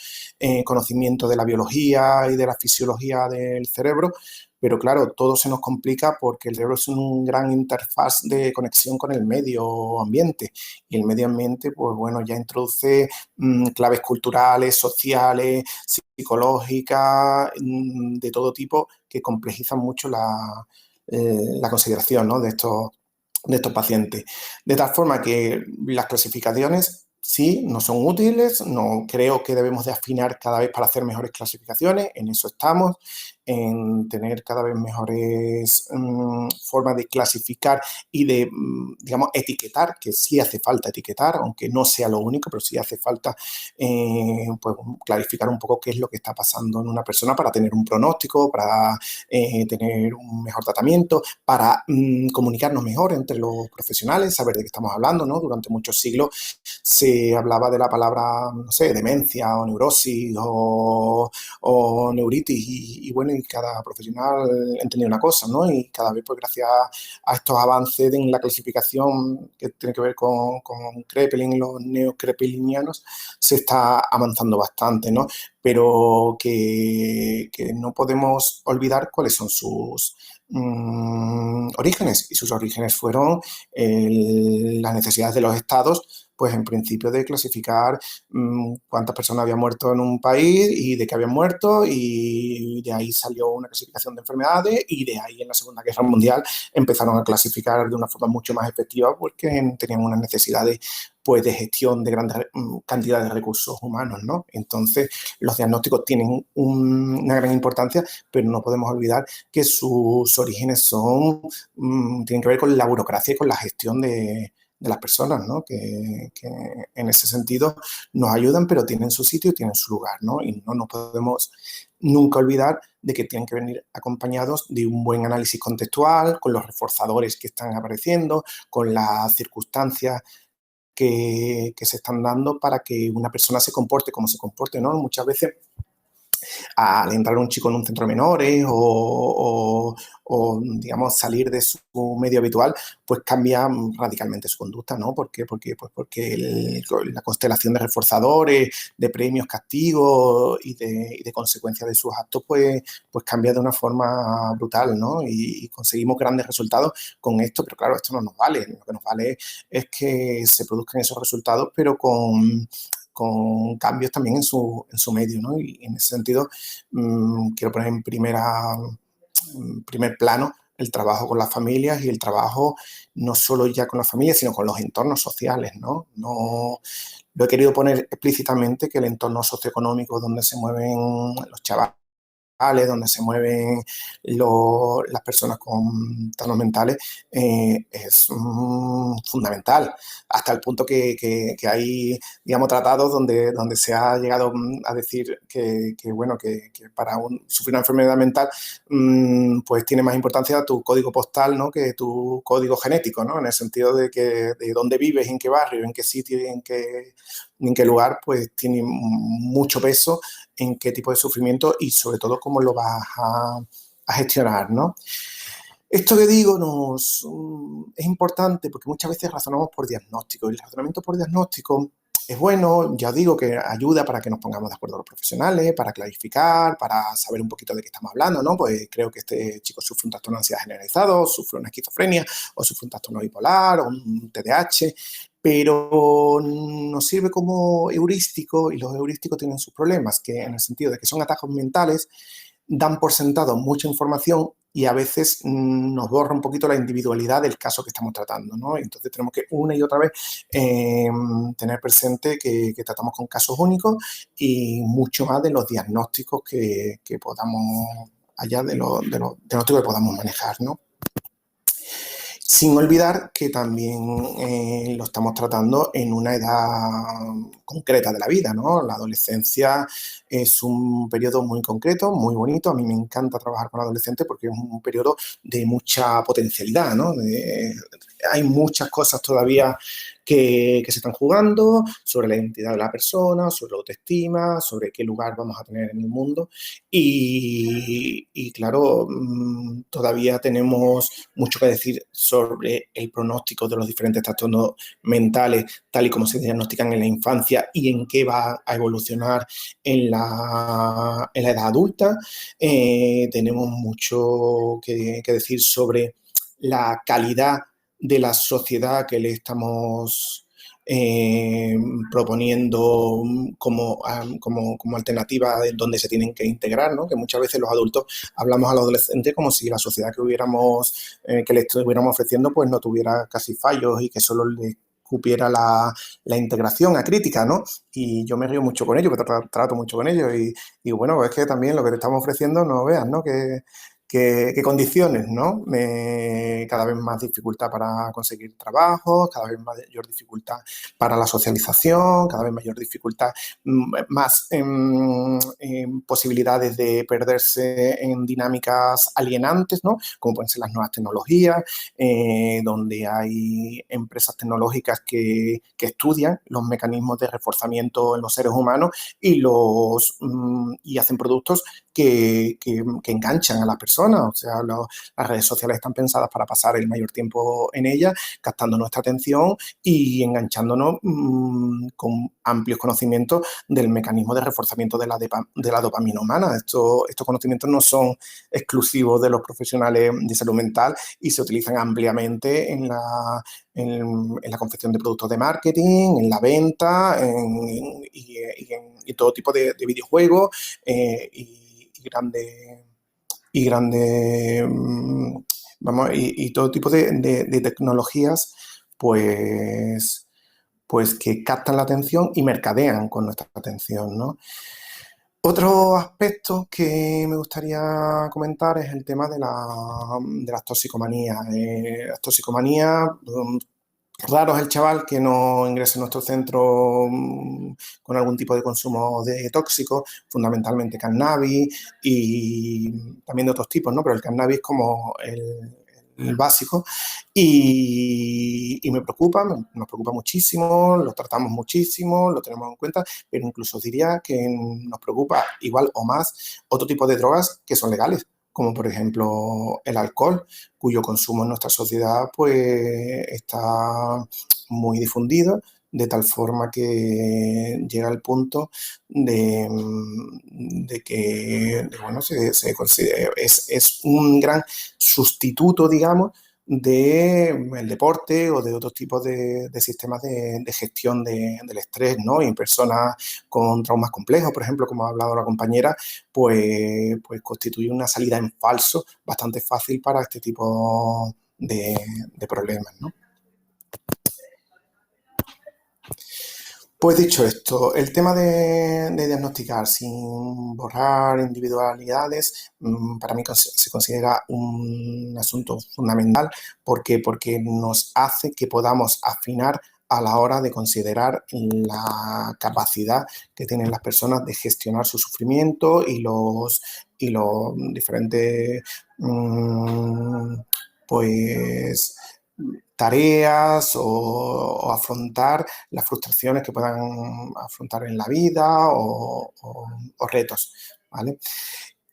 conocimiento de la biología y de la fisiología del cerebro. Pero claro, todo se nos complica porque el cerebro es una gran interfaz de conexión con el medio ambiente. Y el medio ambiente, pues bueno, ya introduce claves culturales, sociales, psicológicas, de todo tipo, que complejizan mucho la consideración, ¿no? de estos pacientes. De tal forma que las clasificaciones sí no son útiles, no creo que debemos de afinar cada vez para hacer mejores clasificaciones, en eso estamos, en tener cada vez mejores formas de clasificar y de, digamos, etiquetar, que sí hace falta etiquetar, aunque no sea lo único, pero sí hace falta pues, clarificar un poco qué es lo que está pasando en una persona para tener un pronóstico, para tener un mejor tratamiento, para comunicarnos mejor entre los profesionales, saber de qué estamos hablando, ¿no? Durante muchos siglos se hablaba de la palabra, no sé, demencia o neurosis o neuritis, y bueno, y cada profesional entendía una cosa, ¿no? Y cada vez, pues gracias a estos avances en la clasificación que tiene que ver con Kraepelin y los neocrepelinianos, se está avanzando bastante, ¿no? Pero que no podemos olvidar cuáles son sus orígenes, y sus orígenes fueron las necesidades de los estados, pues en principio de clasificar cuántas personas habían muerto en un país y de qué habían muerto, y de ahí salió una clasificación de enfermedades, y de ahí en la Segunda Guerra Mundial empezaron a clasificar de una forma mucho más efectiva porque tenían unas necesidades, pues, de gestión de grandes cantidades de recursos humanos, ¿no? Entonces, los diagnósticos tienen una gran importancia, pero no podemos olvidar que sus orígenes tienen que ver con la burocracia y con la gestión de las personas, ¿no? Que en ese sentido nos ayudan, pero tienen su sitio y tienen su lugar, ¿no? Y no nos podemos nunca olvidar de que tienen que venir acompañados de un buen análisis contextual, con los reforzadores que están apareciendo, con las circunstancias que se están dando para que una persona se comporte como se comporte, ¿no? Muchas veces, al entrar un chico en un centro de menores o, digamos, salir de su medio habitual, pues cambia radicalmente su conducta, ¿no? ¿Por qué? Porque la constelación de reforzadores, de premios, castigos y de consecuencias de sus actos, pues cambia de una forma brutal, ¿no? Y conseguimos grandes resultados con esto, pero claro, esto no nos vale. Lo que nos vale es que se produzcan esos resultados, pero con cambios también en su medio, ¿no? Y en ese sentido quiero poner en primer plano el trabajo con las familias, y el trabajo no solo ya con las familias, sino con los entornos sociales, ¿no? No lo he querido poner explícitamente, que el entorno socioeconómico donde se mueven los chavales, donde se mueven las personas con trastornos mentales, es fundamental, hasta el punto que hay, digamos, tratados donde se ha llegado a decir que para sufrir una enfermedad mental, pues tiene más importancia tu código postal, ¿no?, que tu código genético, ¿no? En el sentido de que de dónde vives, en qué barrio, en qué sitio y en qué lugar, pues tiene mucho peso en qué tipo de sufrimiento y sobre todo cómo lo vas a gestionar, ¿no? Esto que digo es importante porque muchas veces razonamos por diagnóstico, y el razonamiento por diagnóstico es bueno, ya digo, que ayuda para que nos pongamos de acuerdo los profesionales, para clarificar, para saber un poquito de qué estamos hablando, ¿no? Pues creo que este chico sufre un trastorno de ansiedad generalizado, sufre una esquizofrenia, o sufre un trastorno bipolar, o un TDAH, pero nos sirve como heurístico, y los heurísticos tienen sus problemas, que en el sentido de que son atajos mentales, dan por sentado mucha información y a veces nos borra un poquito la individualidad del caso que estamos tratando, ¿no? Entonces tenemos que una y otra vez tener presente que tratamos con casos únicos, y mucho más de los diagnósticos que podamos, allá de los diagnósticos que podamos manejar, ¿no? Sin olvidar que también lo estamos tratando en una edad concreta de la vida, ¿no? La adolescencia es un periodo muy concreto, muy bonito. A mí me encanta trabajar con adolescentes porque es un periodo de mucha potencialidad, ¿no? Hay muchas cosas todavía que se están jugando sobre la identidad de la persona, sobre la autoestima, sobre qué lugar vamos a tener en el mundo. Y claro, todavía tenemos mucho que decir sobre el pronóstico de los diferentes trastornos mentales, tal y como se diagnostican en la infancia y en qué va a evolucionar en la edad adulta. Tenemos mucho que decir sobre la calidad de la sociedad que le estamos proponiendo como alternativa de donde se tienen que integrar, ¿no? Que muchas veces los adultos hablamos a los adolescentes como si la sociedad que les estuviéramos ofreciendo pues no tuviera casi fallos y que solo le cupiera la integración acrítica, ¿no? Y yo me río mucho con ellos, porque trato mucho con ellos, y bueno, es que también lo que te estamos ofreciendo, no veas, ¿no? ¿Qué condiciones, ¿no? Cada vez más dificultad para conseguir trabajo, cada vez mayor dificultad para la socialización, cada vez mayor dificultad, más posibilidades de perderse en dinámicas alienantes, ¿no? Como pueden ser las nuevas tecnologías, donde hay empresas tecnológicas que estudian los mecanismos de reforzamiento en los seres humanos y hacen productos que enganchan a las personas. O sea, las redes sociales están pensadas para pasar el mayor tiempo en ellas, captando nuestra atención y enganchándonos con amplios conocimientos del mecanismo de reforzamiento de la dopamina humana. Estos conocimientos no son exclusivos de los profesionales de salud mental y se utilizan ampliamente en la confección de productos de marketing, en la venta y todo tipo de videojuegos y todo tipo de tecnologías, pues que captan la atención y mercadean con nuestra atención, ¿no? Otro aspecto que me gustaría comentar es el tema de las toxicomanías. Las toxicomanías, raro es el chaval que no ingrese en nuestro centro con algún tipo de consumo de tóxico, fundamentalmente cannabis y también de otros tipos, ¿no? Pero el cannabis es como el básico y nos preocupa muchísimo, lo tratamos muchísimo, lo tenemos en cuenta, pero incluso diría que nos preocupa igual o más otro tipo de drogas que son legales, como por ejemplo el alcohol, cuyo consumo en nuestra sociedad pues está muy difundido, de tal forma que llega al punto de que bueno, se considera, es un gran sustituto, digamos, del deporte o de otros tipos de sistemas de gestión del estrés, ¿no? Y en personas con traumas complejos, por ejemplo, como ha hablado la compañera, pues constituye una salida en falso bastante fácil para este tipo de problemas, ¿no? Pues dicho esto, el tema de diagnosticar sin borrar individualidades, para mí se considera un asunto fundamental. ¿Por qué? Porque nos hace que podamos afinar a la hora de considerar la capacidad que tienen las personas de gestionar su sufrimiento y los diferentes pues tareas o afrontar las frustraciones que puedan afrontar en la vida o retos, ¿vale?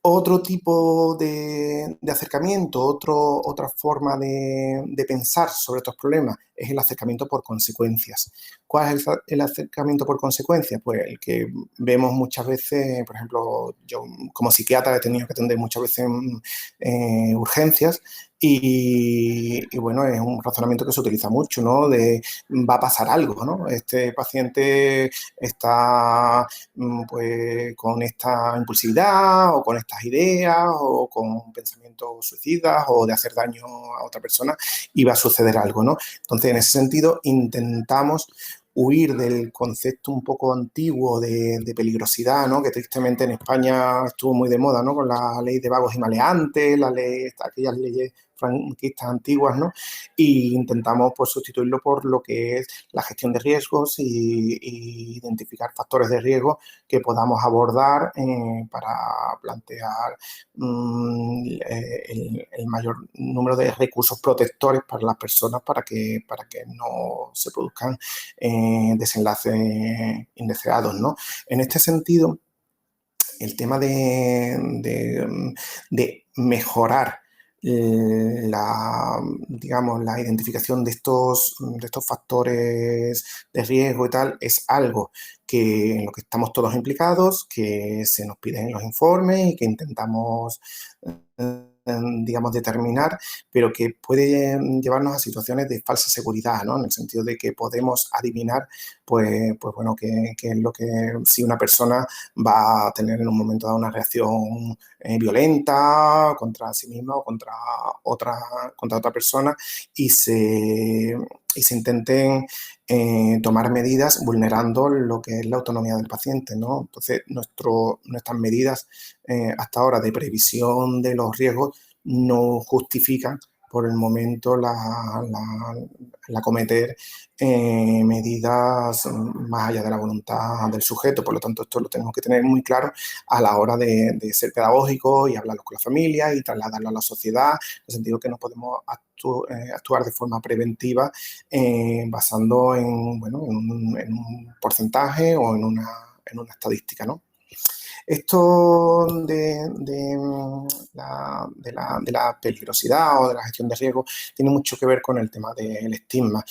Otro tipo de acercamiento, otra forma de pensar sobre estos problemas es el acercamiento por consecuencias. ¿Cuál es el acercamiento por consecuencias? Pues el que vemos muchas veces, por ejemplo, yo como psiquiatra he tenido que atender muchas veces urgencias y bueno, es un razonamiento que se utiliza mucho, ¿no? De va a pasar algo, ¿no? Este paciente está pues con esta impulsividad o con estas ideas o con pensamientos suicidas o de hacer daño a otra persona y va a suceder algo, ¿no? Entonces, en ese sentido, intentamos huir del concepto un poco antiguo de peligrosidad, ¿no? Que tristemente en España estuvo muy de moda, ¿no? Con la ley de vagos y maleantes, aquellas leyes franquistas antiguas, ¿no? Y intentamos pues sustituirlo por lo que es la gestión de riesgos y identificar factores de riesgo que podamos abordar para plantear el mayor número de recursos protectores para las personas para que no se produzcan desenlaces indeseados, ¿no? En este sentido, el tema de mejorar digamos, la identificación de estos factores de riesgo y tal es algo en lo que estamos todos implicados, que se nos piden en los informes y que intentamos digamos, determinar, pero que puede llevarnos a situaciones de falsa seguridad, ¿no? En el sentido de que podemos adivinar, pues bueno, qué es lo que, si una persona va a tener en un momento dado una reacción violenta contra sí misma o contra otra persona y se intenten tomar medidas vulnerando lo que es la autonomía del paciente, ¿no? Entonces, nuestras medidas hasta ahora de previsión de los riesgos no justifican por el momento la cometer medidas más allá de la voluntad del sujeto. Por lo tanto, esto lo tenemos que tener muy claro a la hora de ser pedagógicos y hablarlos con la familia y trasladarlo a la sociedad, en el sentido que no podemos actuar de forma preventiva basando en un porcentaje o en una estadística, ¿no? Esto de la peligrosidad o de la gestión de riesgo tiene mucho que ver con el tema del estigma.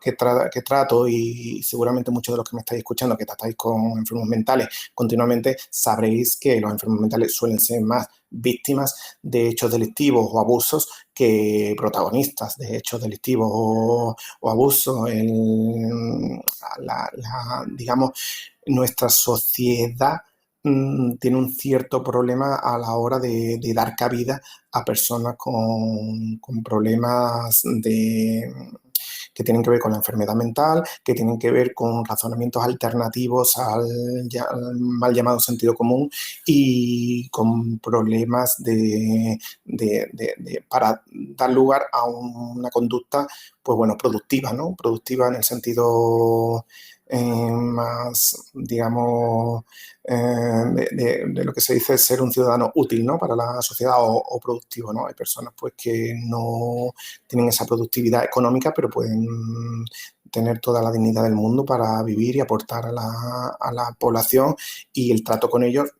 Que trato, y seguramente muchos de los que me estáis escuchando que tratáis con enfermos mentales continuamente, sabréis que los enfermos mentales suelen ser más víctimas de hechos delictivos o abusos que protagonistas de hechos delictivos o abusos. Digamos, nuestra sociedad tiene un cierto problema a la hora de dar cabida a personas con problemas que tienen que ver con la enfermedad mental, que tienen que ver con razonamientos alternativos al mal llamado sentido común y con problemas para dar lugar a una conducta, pues bueno, productiva, ¿no? Productiva en el sentido más, digamos, de lo que se dice ser un ciudadano útil, ¿no? Para la sociedad o productivo, ¿no? Hay personas pues que no tienen esa productividad económica, pero pueden tener toda la dignidad del mundo para vivir y aportar a la población, y el trato con ellos,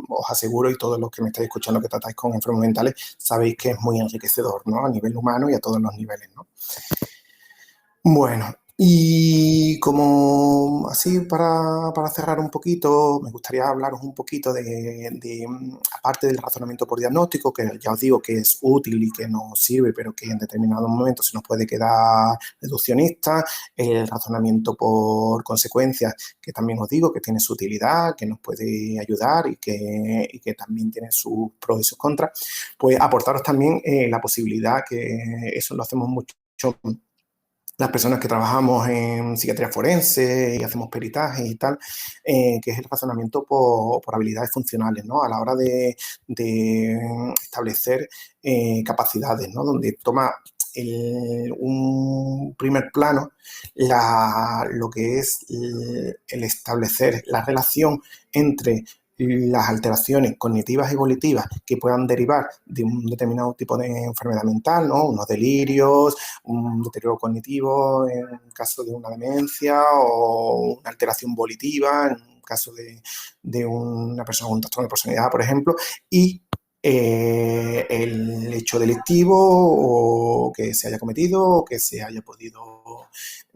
os aseguro, y todos los que me estáis escuchando que tratáis con enfermos mentales, sabéis que es muy enriquecedor, ¿no? A nivel humano y a todos los niveles, ¿no? Bueno, y como así para cerrar un poquito, me gustaría hablaros un poquito aparte del razonamiento por diagnóstico, que ya os digo que es útil y que nos sirve, pero que en determinados momentos se nos puede quedar reduccionista, el razonamiento por consecuencias, que también os digo que tiene su utilidad, que nos puede ayudar y que también tiene sus pros y sus contras, pues aportaros también la posibilidad, que eso lo hacemos mucho las personas que trabajamos en psiquiatría forense y hacemos peritajes y tal, que es el razonamiento por habilidades funcionales, ¿no? A la hora de establecer capacidades, ¿no? Donde toma un primer plano lo que es el establecer la relación entre las alteraciones cognitivas y volitivas que puedan derivar de un determinado tipo de enfermedad mental, ¿no? Unos delirios, un deterioro cognitivo en caso de una demencia o una alteración volitiva en caso de una persona con un trastorno de personalidad, por ejemplo, y el hecho delictivo o que se haya cometido o que se haya podido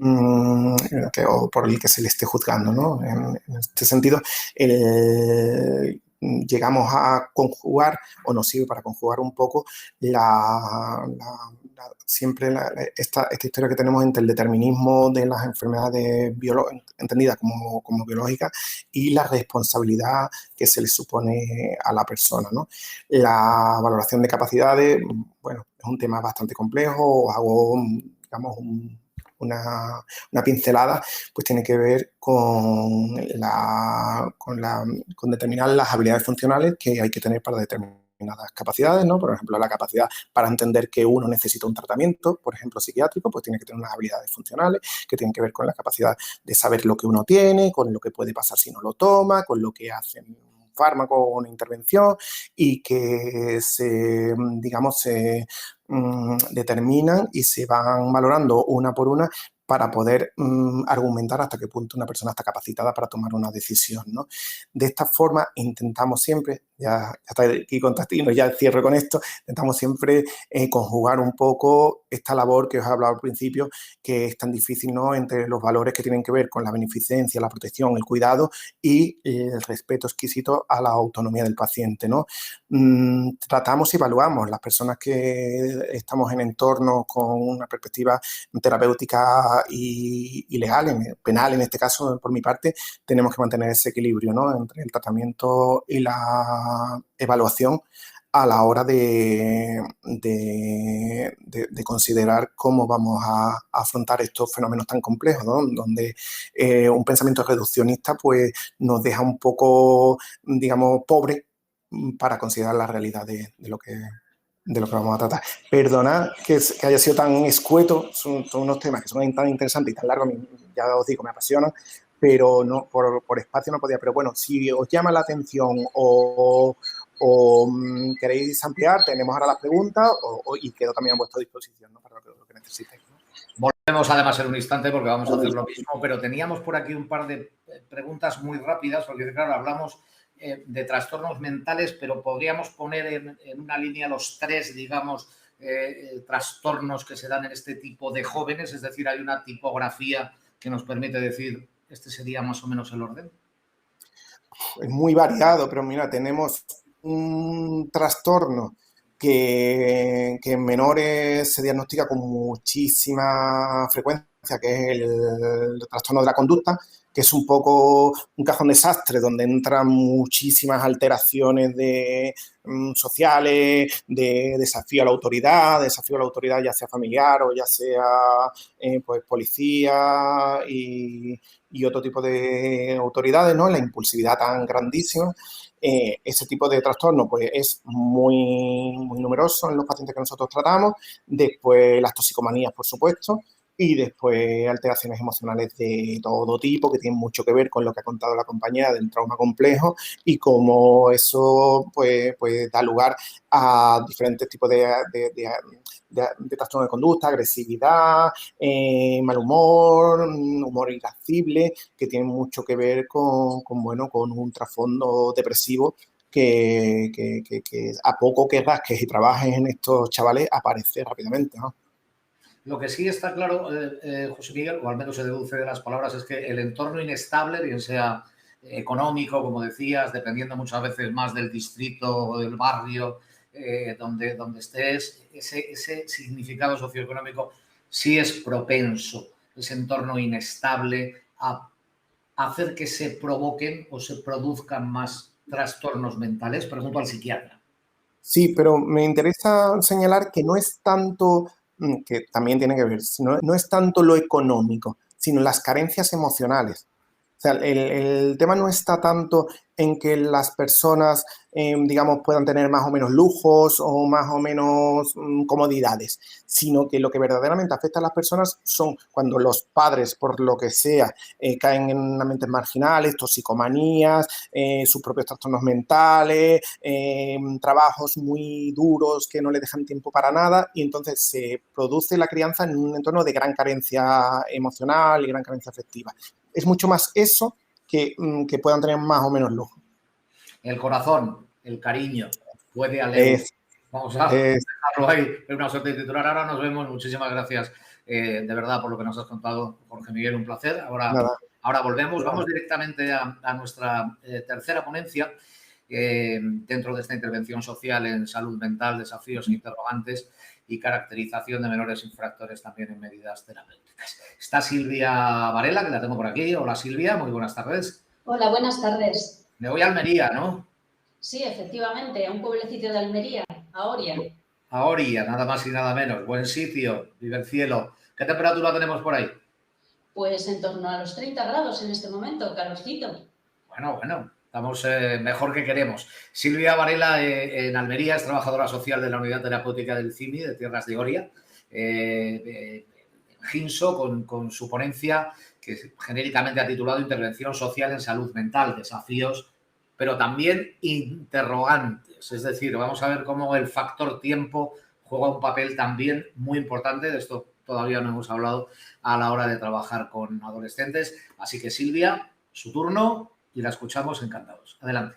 o por el que se le esté juzgando, ¿no? En este sentido, llegamos a conjugar, o nos sirve para conjugar un poco siempre esta historia que tenemos entre el determinismo de las enfermedades entendidas como biológicas y la responsabilidad que se le supone a la persona, ¿no? La valoración de capacidades, bueno, es un tema bastante complejo. Os hago, digamos, una pincelada, pues tiene que ver con determinar las habilidades funcionales que hay que tener para determinadas capacidades, ¿no? Por ejemplo, la capacidad para entender que uno necesita un tratamiento, por ejemplo, psiquiátrico, pues tiene que tener unas habilidades funcionales que tienen que ver con la capacidad de saber lo que uno tiene, con lo que puede pasar si no lo toma, con lo que hace un fármaco o una intervención, y que se determinan y se van valorando una por una para poder argumentar hasta qué punto una persona está capacitada para tomar una decisión, ¿no? De esta forma intentamos siempre, ya está aquí Constantino, ya cierro con esto, intentamos siempre conjugar un poco esta labor que os he hablado al principio, que es tan difícil, ¿no? Entre los valores que tienen que ver con la beneficencia, la protección, el cuidado y el respeto exquisito a la autonomía del paciente, ¿no? Tratamos y evaluamos las personas que estamos en entornos con una perspectiva terapéutica y legal, penal en este caso, por mi parte, tenemos que mantener ese equilibrio, ¿no? Entre el tratamiento y la evaluación a la hora de considerar cómo vamos a afrontar estos fenómenos tan complejos, ¿no? Donde un pensamiento reduccionista pues nos deja un poco, digamos, pobre para considerar la realidad de lo que vamos a tratar. Perdonad que haya sido tan escueto, son unos temas que son tan interesantes y tan largos, ya os digo, me apasionan, pero no por espacio no podía. Pero bueno, si os llama la atención o queréis ampliar, tenemos ahora las preguntas y quedo también a vuestra disposición, ¿no? Para lo que necesitéis, ¿no? Volvemos además en un instante porque vamos a hacer lo mismo, pero teníamos por aquí un par de preguntas muy rápidas, porque claro, hablamos de trastornos mentales, pero podríamos poner en una línea los 3, digamos, trastornos que se dan en este tipo de jóvenes, es decir, hay una tipografía que nos permite decir, este sería más o menos el orden. Es muy variado, pero mira, tenemos un trastorno que en menores se diagnostica con muchísima frecuencia, que es el trastorno de la conducta, que es un poco un cajón desastre donde entran muchísimas alteraciones sociales, de desafío a la autoridad ya sea familiar o ya sea pues policía y otro tipo de autoridades, ¿no? La impulsividad tan grandísima. Ese tipo de trastorno pues, es muy numeroso en los pacientes que nosotros tratamos. Después las toxicomanías, por supuesto, y después alteraciones emocionales de todo tipo que tienen mucho que ver con lo que ha contado la compañera del trauma complejo y cómo eso pues da lugar a diferentes tipos de trastorno de conducta, agresividad, mal humor, humor irascible, que tienen mucho que ver con un trasfondo depresivo que a poco que rasques y trabajes en estos chavales aparece rápidamente, ¿no? Lo que sí está claro, José Miguel, o al menos se deduce de las palabras, es que el entorno inestable, bien sea económico, como decías, dependiendo muchas veces más del distrito o del barrio donde estés, ese significado socioeconómico sí es propenso, ese entorno inestable, a hacer que se provoquen o se produzcan más trastornos mentales. Pregunto al psiquiatra. Sí, pero me interesa señalar que no es tanto, que también tiene que ver, no es tanto lo económico, sino las carencias emocionales. O sea, el tema no está tanto en que las personas, digamos, puedan tener más o menos lujos o más o menos comodidades, sino que lo que verdaderamente afecta a las personas son cuando los padres, por lo que sea, caen en mentes marginales, toxicomanías, sus propios trastornos mentales, trabajos muy duros que no le dejan tiempo para nada y entonces se produce la crianza en un entorno de gran carencia emocional y gran carencia afectiva. Es mucho más eso que puedan tener más o menos lujo. El corazón, el cariño, puede alejar. Vamos a dejarlo ahí. Es una suerte de titular. Ahora nos vemos. Muchísimas gracias de verdad por lo que nos has contado, Jorge Miguel. Un placer. Ahora volvemos. Vamos directamente a nuestra tercera ponencia dentro de esta intervención social en salud mental, desafíos e interrogantes y caracterización de menores infractores también en medidas terapéuticas. Está Silvia Varela, que la tengo por aquí. Hola Silvia, muy buenas tardes. Hola, buenas tardes. Me voy a Almería, ¿no? Sí, efectivamente, a un pueblecito de Almería, a Oria. A Oria, nada más y nada menos. Buen sitio, vive el cielo. ¿Qué temperatura tenemos por ahí? Pues en torno a los 30 grados en este momento, calorcito. Bueno, estamos mejor que queremos. Silvia Varela en Almería es trabajadora social de la Unidad Terapéutica del CIMI de Tierras de Oria. Ginso con su ponencia que genéricamente ha titulado Intervención Social en Salud Mental, desafíos, pero también interrogantes. Es decir, vamos a ver cómo el factor tiempo juega un papel también muy importante. De esto todavía no hemos hablado a la hora de trabajar con adolescentes. Así que Silvia, su turno y la escuchamos encantados. Adelante.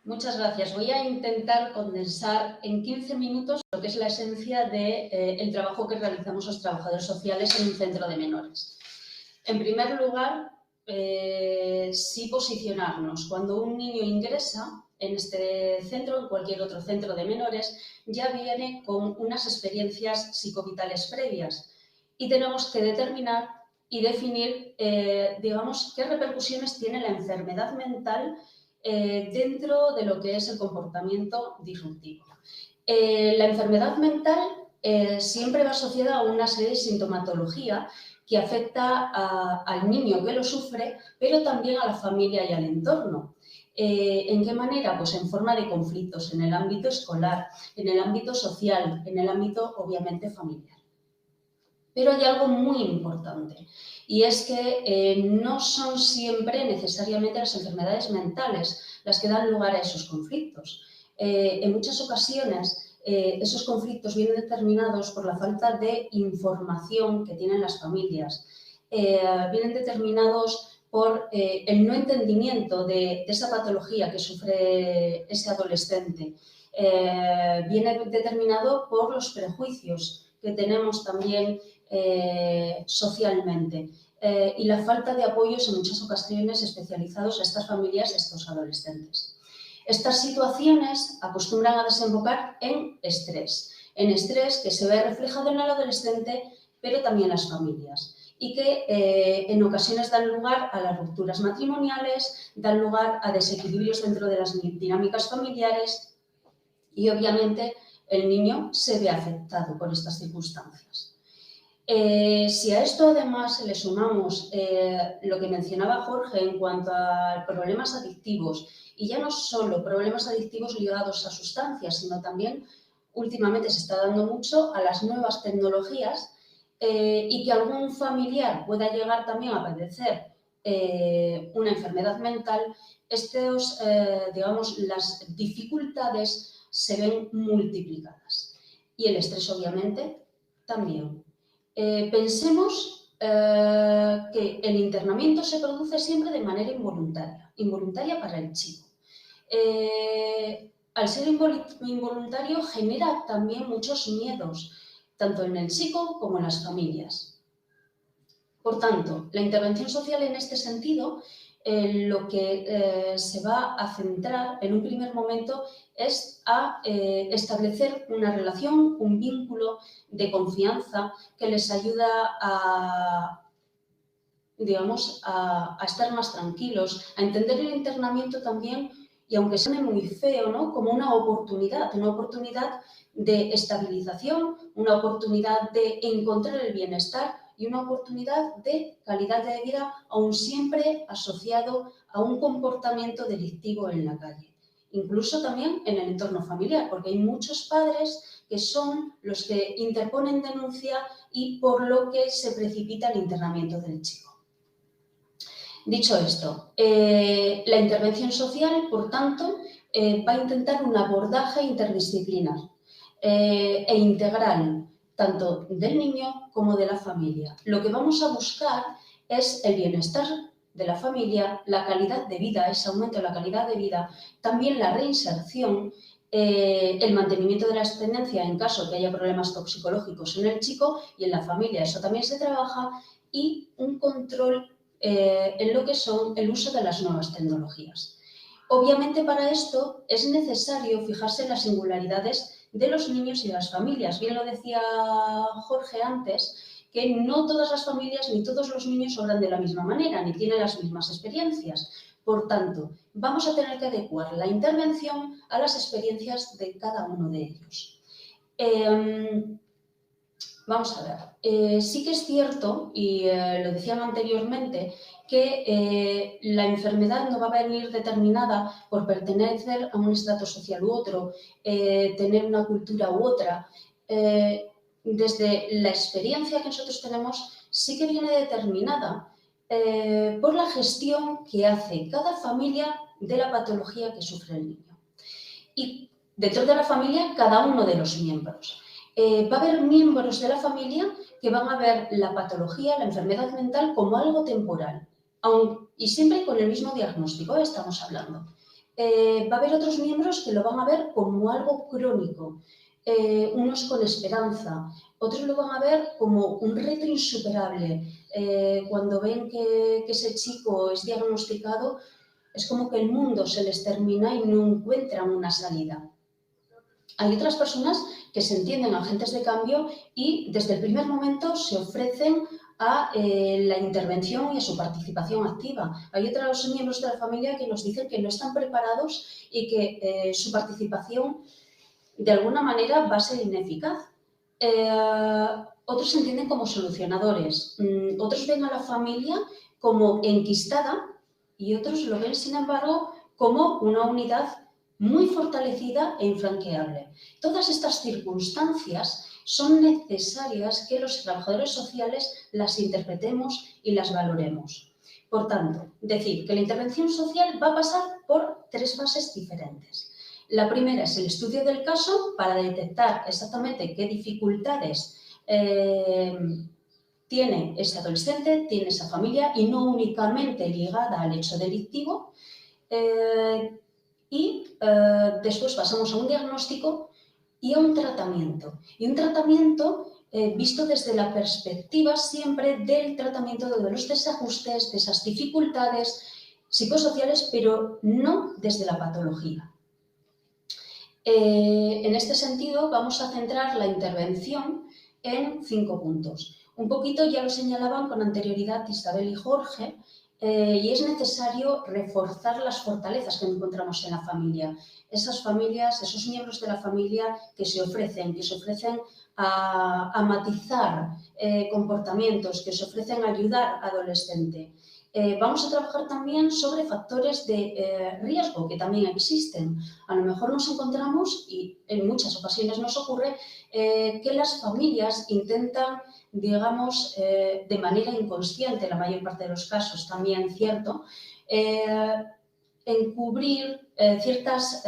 Muchas gracias. Voy a intentar condensar en 15 minutos lo que es la esencia del trabajo que realizamos los trabajadores sociales en un centro de menores. En primer lugar, sí posicionarnos. Cuando un niño ingresa en este centro, en cualquier otro centro de menores, ya viene con unas experiencias psicovitales previas y tenemos que determinar y definir, digamos, qué repercusiones tiene la enfermedad mental dentro de lo que es el comportamiento disruptivo. La enfermedad mental siempre va asociada a una serie de sintomatología que afecta al niño que lo sufre, pero también a la familia y al entorno. ¿En qué manera? Pues en forma de conflictos en el ámbito escolar, en el ámbito social, en el ámbito obviamente familiar. Pero hay algo muy importante y es que no son siempre necesariamente las enfermedades mentales las que dan lugar a esos conflictos. En muchas ocasiones esos conflictos vienen determinados por la falta de información que tienen las familias. Vienen determinados por el no entendimiento de esa patología que sufre ese adolescente. Viene determinado por los prejuicios que tenemos también socialmente y la falta de apoyos en muchas ocasiones especializados a estas familias y a estos adolescentes. Estas situaciones acostumbran a desembocar en estrés que se ve reflejado en el adolescente, pero también en las familias, y que en ocasiones dan lugar a las rupturas matrimoniales, dan lugar a desequilibrios dentro de las dinámicas familiares y obviamente el niño se ve afectado por estas circunstancias. Si a esto además le sumamos lo que mencionaba Jorge en cuanto a problemas adictivos, y ya no solo problemas adictivos ligados a sustancias, sino también últimamente se está dando mucho a las nuevas tecnologías y que algún familiar pueda llegar también a padecer una enfermedad mental, digamos, las dificultades se ven multiplicadas. Y el estrés, obviamente, también. Pensemos que el internamiento se produce siempre de manera involuntaria para el chico. Al ser involuntario genera también muchos miedos, tanto en el chico como en las familias. Por tanto, la intervención social en este sentido, lo que se va a centrar en un primer momento es a establecer una relación, un vínculo de confianza que les ayuda digamos, a estar más tranquilos, a entender el internamiento también, y aunque suene muy feo, ¿no?, como una oportunidad de estabilización, una oportunidad de encontrar el bienestar y una oportunidad de calidad de vida, aún siempre asociado a un comportamiento delictivo en la calle. Incluso también en el entorno familiar, porque hay muchos padres que son los que interponen denuncia y por lo que se precipita el internamiento del chico. Dicho esto, la intervención social, por tanto, va a intentar un abordaje interdisciplinar e integral, tanto del niño como de la familia. Lo que vamos a buscar es el bienestar de la familia, la calidad de vida, ese aumento de la calidad de vida, también la reinserción, el mantenimiento de la excedencia en caso que haya problemas toxicológicos en el chico y en la familia, eso también se trabaja, y un control en lo que son el uso de las nuevas tecnologías. Obviamente para esto es necesario fijarse en las singularidades de los niños y de las familias. Bien lo decía Jorge antes, que no todas las familias ni todos los niños obran de la misma manera, ni tienen las mismas experiencias. Por tanto, vamos a tener que adecuar la intervención a las experiencias de cada uno de ellos. Vamos a ver, sí que es cierto, y lo decían anteriormente, que la enfermedad no va a venir determinada por pertenecer a un estrato social u otro, tener una cultura u otra. Desde la experiencia que nosotros tenemos, sí que viene determinada por la gestión que hace cada familia de la patología que sufre el niño. Y dentro de la familia, cada uno de los miembros. Va a haber miembros de la familia que van a ver la patología, la enfermedad mental como algo temporal, y siempre con el mismo diagnóstico estamos hablando. Va a haber otros miembros que lo van a ver como algo crónico, unos con esperanza, otros lo van a ver como un reto insuperable. Cuando ven que ese chico es diagnosticado, es como que el mundo se les termina y no encuentran una salida. Hay otras personas que se entienden agentes de cambio y desde el primer momento se ofrecen a la intervención y a su participación activa. Hay otros miembros de la familia que nos dicen que no están preparados y que su participación de alguna manera va a ser ineficaz. Otros se entienden como solucionadores, otros ven a la familia como enquistada y otros lo ven, sin embargo, como una unidad muy fortalecida e infranqueable. Todas estas circunstancias son necesarias que los trabajadores sociales las interpretemos y las valoremos. Por tanto, decir que la intervención social va a pasar por 3 fases diferentes. La primera es el estudio del caso para detectar exactamente qué dificultades tiene ese adolescente, tiene esa familia y no únicamente ligada al hecho delictivo. Después pasamos a un diagnóstico y a un tratamiento. Y un tratamiento visto desde la perspectiva siempre del tratamiento de los desajustes, de esas dificultades psicosociales, pero no desde la patología. En este sentido, vamos a centrar la intervención en 5 puntos. Un poquito ya lo señalaban con anterioridad Isabel y Jorge, y es necesario reforzar las fortalezas que encontramos en la familia. Esas familias, esos miembros de la familia que se ofrecen a matizar comportamientos, que se ofrecen a ayudar al adolescente. Vamos a trabajar también sobre factores de riesgo que también existen. A lo mejor nos encontramos, y en muchas ocasiones nos ocurre, que las familias intentan, digamos, de manera inconsciente, la mayor parte de los casos también cierto, encubrir ciertas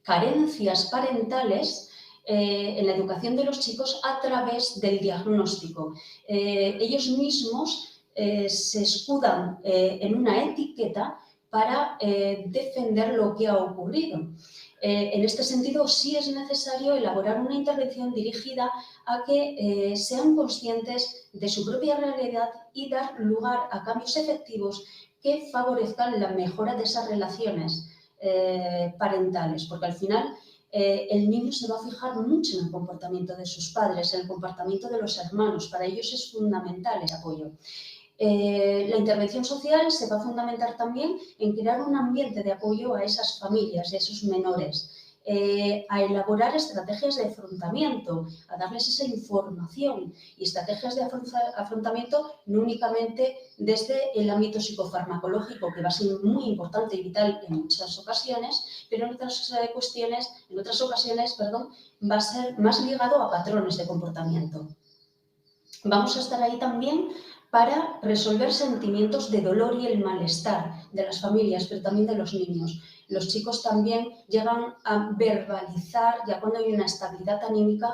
carencias parentales en la educación de los chicos a través del diagnóstico. Ellos mismos se escudan en una etiqueta para defender lo que ha ocurrido. En este sentido, sí es necesario elaborar una intervención dirigida a que sean conscientes de su propia realidad y dar lugar a cambios efectivos que favorezcan la mejora de esas relaciones parentales, porque al final el niño se va a fijar mucho en el comportamiento de sus padres, en el comportamiento de los hermanos. Para ellos es fundamental el apoyo. La intervención social se va a fundamentar también en crear un ambiente de apoyo a esas familias y a esos menores, a elaborar estrategias de afrontamiento, a darles esa información y estrategias de afrontamiento no únicamente desde el ámbito psicofarmacológico, que va a ser muy importante y vital en muchas ocasiones, pero en otras ocasiones va a ser más ligado a patrones de comportamiento. Vamos a estar ahí también para resolver sentimientos de dolor y el malestar de las familias, pero también de los niños. Los chicos también llegan a verbalizar, ya cuando hay una estabilidad anímica,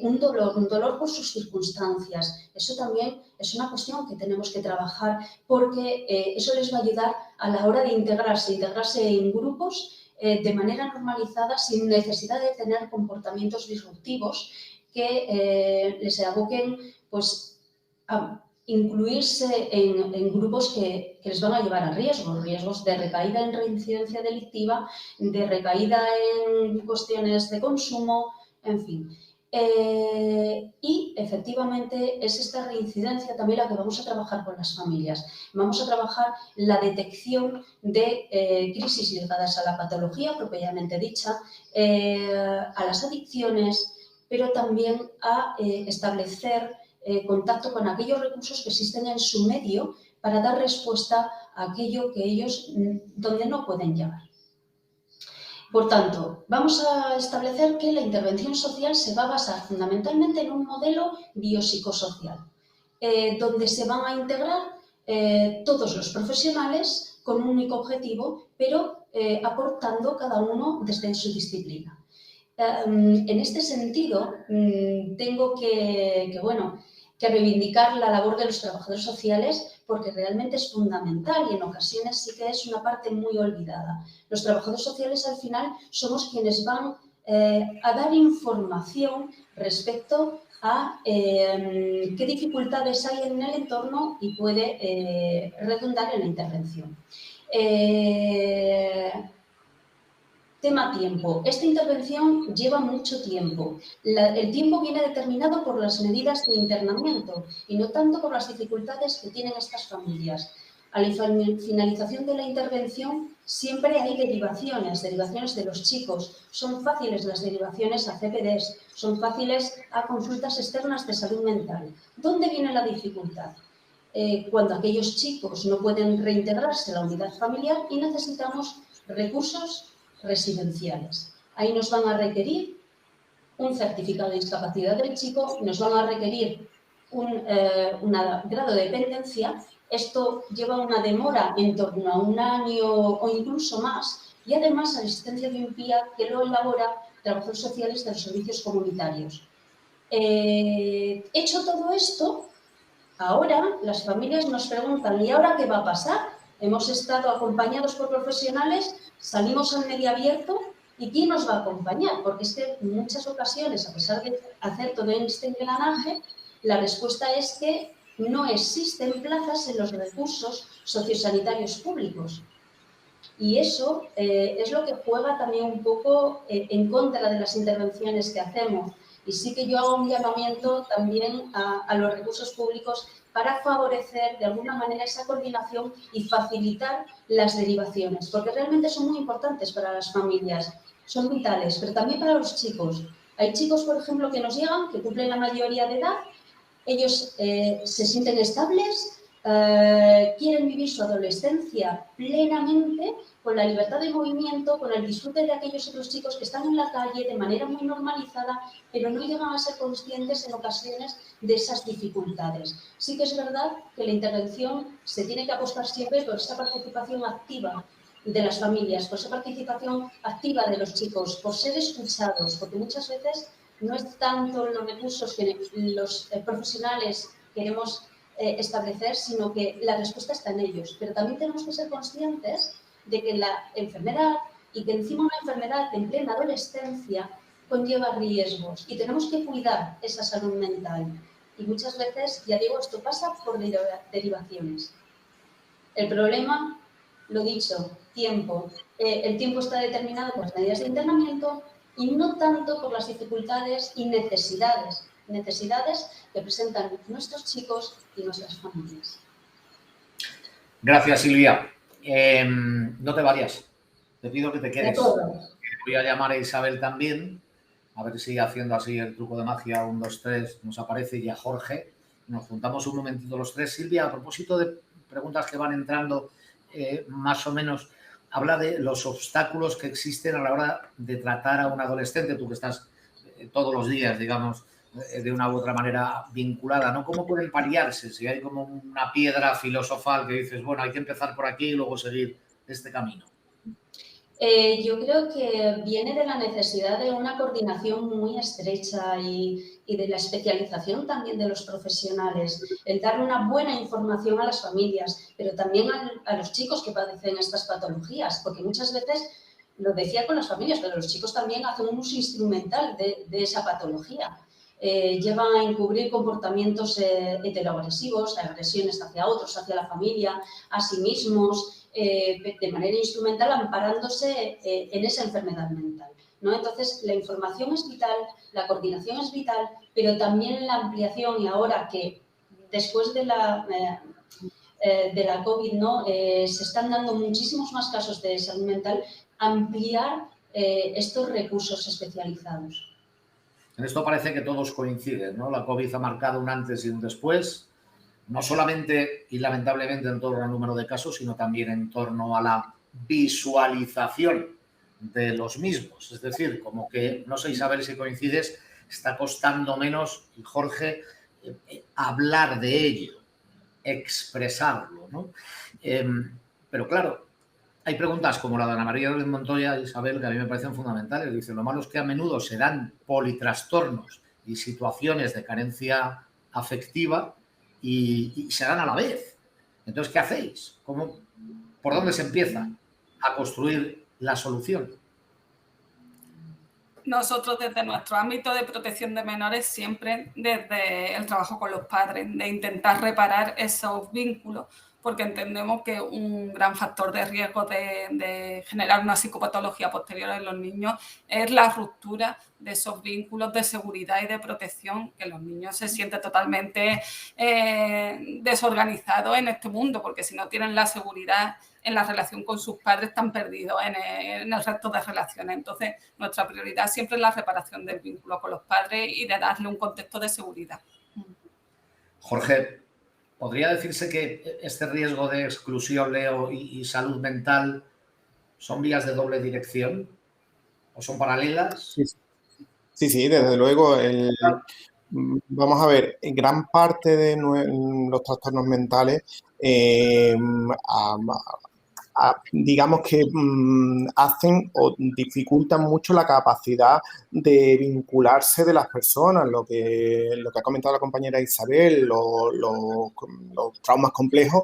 un dolor por sus circunstancias. Eso también es una cuestión que tenemos que trabajar porque eso les va a ayudar a la hora de integrarse en grupos de manera normalizada, sin necesidad de tener comportamientos disruptivos que les aboquen pues, a incluirse en grupos que les van a llevar a riesgos de recaída en reincidencia delictiva, de recaída en cuestiones de consumo, en fin. Y efectivamente es esta reincidencia también la que vamos a trabajar con las familias. Vamos a trabajar la detección de crisis ligadas a la patología propiamente dicha, a las adicciones, pero también a establecer contacto con aquellos recursos que existen en su medio para dar respuesta a aquello que ellos donde no pueden llegar. Por tanto, vamos a establecer que la intervención social se va a basar fundamentalmente en un modelo biopsicosocial, donde se van a integrar todos los profesionales con un único objetivo, pero aportando cada uno desde su disciplina. En este sentido, tengo que reivindicar la labor de los trabajadores sociales porque realmente es fundamental y en ocasiones sí que es una parte muy olvidada. Los trabajadores sociales al final somos quienes van a dar información respecto a qué dificultades hay en el entorno y puede redundar en la intervención. Tema tiempo. Esta intervención lleva mucho tiempo. El tiempo viene determinado por las medidas de internamiento y no tanto por las dificultades que tienen estas familias. A la finalización de la intervención siempre hay derivaciones de los chicos. Son fáciles las derivaciones a CPDs, son fáciles a consultas externas de salud mental. ¿Dónde viene la dificultad? Cuando aquellos chicos no pueden reintegrarse a la unidad familiar y necesitamos recursos residenciales. Ahí nos van a requerir un certificado de discapacidad del chico, nos van a requerir un grado de dependencia. Esto lleva una demora en torno a 1 año o incluso más y además a la existencia de un PIA que lo elabora trabajadores sociales de los servicios comunitarios. Hecho todo esto, Ahora las familias nos preguntan, ¿y ahora qué va a pasar? Hemos estado acompañados por profesionales, salimos al medio abierto, ¿y quién nos va a acompañar? Porque es que en muchas ocasiones, a pesar de hacer todo este engranaje, la respuesta es que no existen plazas en los recursos sociosanitarios públicos. Y eso es lo que juega también un poco en contra de las intervenciones que hacemos. Y sí que yo hago un llamamiento también a los recursos públicos para favorecer de alguna manera esa coordinación y facilitar las derivaciones, porque realmente son muy importantes para las familias, son vitales, pero también para los chicos. Hay chicos, por ejemplo, que nos llegan, que cumplen la mayoría de edad, ellos se sienten estables, quieren vivir su adolescencia plenamente, con la libertad de movimiento, con el disfrute de aquellos otros chicos que están en la calle de manera muy normalizada, pero no llegan a ser conscientes en ocasiones de esas dificultades. Sí que es verdad que la intervención se tiene que apostar siempre por esa participación activa de las familias, por esa participación activa de los chicos, por ser escuchados, porque muchas veces no es tanto los recursos que los profesionales queremos establecer, sino que la respuesta está en ellos. Pero también tenemos que ser conscientes de que la enfermedad, y que encima una enfermedad en plena adolescencia, conlleva riesgos y tenemos que cuidar esa salud mental. Y muchas veces, ya digo, esto pasa por derivaciones. El problema, lo dicho, tiempo. El tiempo está determinado por las medidas de internamiento y no tanto por las dificultades y necesidades que presentan nuestros chicos y nuestras familias. Gracias, Silvia. No te vayas. Te pido que te quedes. Voy a llamar a Isabel también, a ver si haciendo así el truco de magia, 1, 2, 3, nos aparece, y a Jorge. Nos juntamos un momentito los tres. Silvia, a propósito de preguntas que van entrando, más o menos, habla de los obstáculos que existen a la hora de tratar a un adolescente, tú que estás todos los días, digamos, de una u otra manera vinculada, ¿no? ¿Cómo pueden paliarse? Si hay como una piedra filosofal que dices, bueno, hay que empezar por aquí y luego seguir este camino. Yo creo que viene de la necesidad de una coordinación muy estrecha y de la especialización también de los profesionales, el dar una buena información a las familias, pero también a los chicos que padecen estas patologías, porque muchas veces, lo decía con las familias, pero los chicos también hacen un uso instrumental de esa patología. Llevan a encubrir comportamientos heteroagresivos, agresiones hacia otros, hacia la familia, a sí mismos, de manera instrumental, amparándose en esa enfermedad mental, ¿no? Entonces, la información es vital, la coordinación es vital, pero también la ampliación, y ahora que después de la COVID, ¿no? Se están dando muchísimos más casos de salud mental, ampliar estos recursos especializados. En esto parece que todos coinciden, ¿no? La COVID ha marcado un antes y un después, no solamente y lamentablemente en torno al número de casos, sino también en torno a la visualización de los mismos. Es decir, como que, no sé, Isabel, si coincides, está costando menos, y Jorge, hablar de ello, expresarlo, ¿no? Pero claro, hay preguntas como la de Ana María López Montoya, Isabel, que a mí me parecen fundamentales. Dice, lo malo es que a menudo se dan politrastornos y situaciones de carencia afectiva y se dan a la vez. Entonces, ¿qué hacéis? ¿Por dónde se empieza a construir la solución? Nosotros desde nuestro ámbito de protección de menores, siempre desde el trabajo con los padres, de intentar reparar esos vínculos, porque entendemos que un gran factor de riesgo de generar una psicopatología posterior en los niños es la ruptura de esos vínculos de seguridad y de protección, que los niños se sienten totalmente desorganizados en este mundo, porque si no tienen la seguridad en la relación con sus padres, están perdidos en el resto de relaciones. Entonces, nuestra prioridad siempre es la reparación del vínculo con los padres y de darle un contexto de seguridad. Jorge, ¿podría decirse que este riesgo de exclusión, Leo, y salud mental son vías de doble dirección? ¿O son paralelas? Sí, desde luego. Vamos a ver, en gran parte de los trastornos mentales digamos que hacen o dificultan mucho la capacidad de vincularse de las personas, lo que ha comentado la compañera Isabel, los traumas complejos.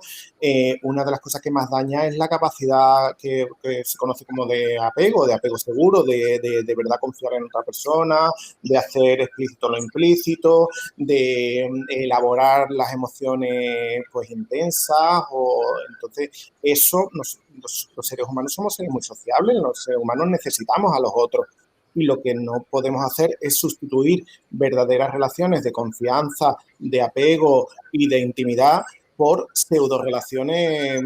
Una de las cosas que más daña es la capacidad que se conoce como de apego seguro, de verdad confiar en otra persona, de hacer explícito lo implícito, de elaborar las emociones pues intensas. Entonces eso, los seres humanos somos seres muy sociables, los seres humanos necesitamos a los otros, y lo que no podemos hacer es sustituir verdaderas relaciones de confianza, de apego y de intimidad por pseudo relaciones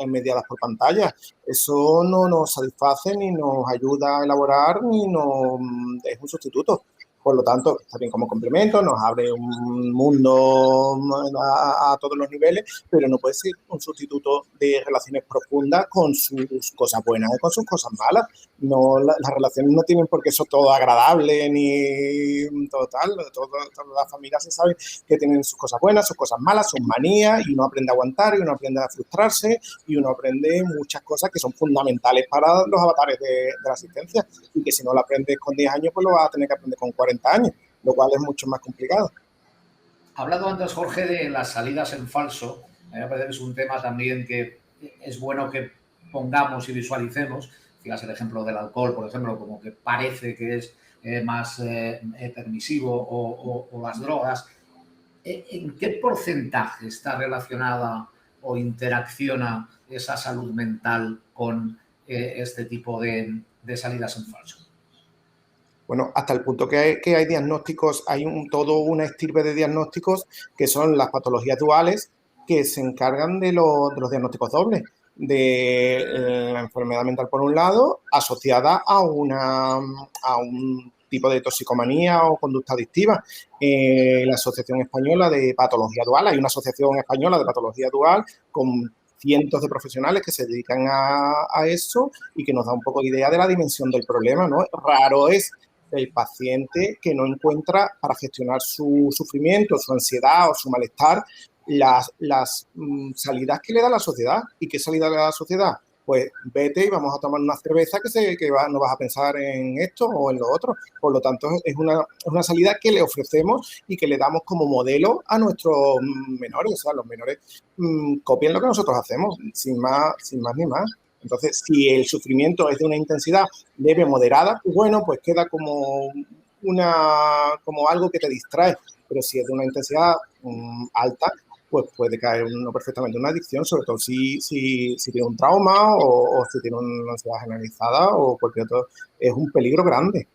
mediadas por pantalla. Eso no nos satisface, ni nos ayuda a elaborar, ni nos es un sustituto. Por lo tanto, está bien como complemento, nos abre un mundo a todos los niveles, pero no puede ser un sustituto de relaciones profundas con sus cosas buenas y con sus cosas malas. No, las relaciones no tienen por qué ser todo agradable ni todo tal. Todas las familias se saben que tienen sus cosas buenas, sus cosas malas, sus manías, y uno aprende a aguantar, y uno aprende a frustrarse, y uno aprende muchas cosas que son fundamentales para los avatares de la asistencia, y que si no lo aprendes con 10 años, pues lo vas a tener que aprender con 40 años, lo cual es mucho más complicado. Hablando antes, Jorge, de las salidas en falso, a mí me parece que es un tema también que es bueno que pongamos y visualicemos. Fíjate el ejemplo del alcohol, por ejemplo, como que parece que es más permisivo, o las drogas. ¿En qué porcentaje está relacionada o interacciona esa salud mental con este tipo de salidas en falso? Bueno, hasta el punto que hay diagnósticos, hay toda una estirpe de diagnósticos que son las patologías duales, que se encargan de los diagnósticos dobles, de la enfermedad mental por un lado, asociada a un tipo de toxicomanía o conducta adictiva. La Asociación Española de Patología Dual, hay una Asociación Española de Patología Dual con cientos de profesionales que se dedican a eso, y que nos da un poco de idea de la dimensión del problema, ¿no? Raro es el paciente que no encuentra para gestionar su sufrimiento, su ansiedad o su malestar las salidas que le da la sociedad. ¿Y qué salida le da la sociedad? Pues vete y vamos a tomar una cerveza no vas a pensar en esto o en lo otro. Por lo tanto, es una salida que le ofrecemos y que le damos como modelo a nuestros menores. O sea, los menores copian lo que nosotros hacemos, sin más ni más. Entonces, si el sufrimiento es de una intensidad leve, moderada, pues bueno, pues queda como algo que te distrae. Pero si es de una intensidad alta, pues puede caer uno perfectamente en una adicción, sobre todo si tiene un trauma o si tiene una ansiedad generalizada o cualquier otro. Es un peligro grande.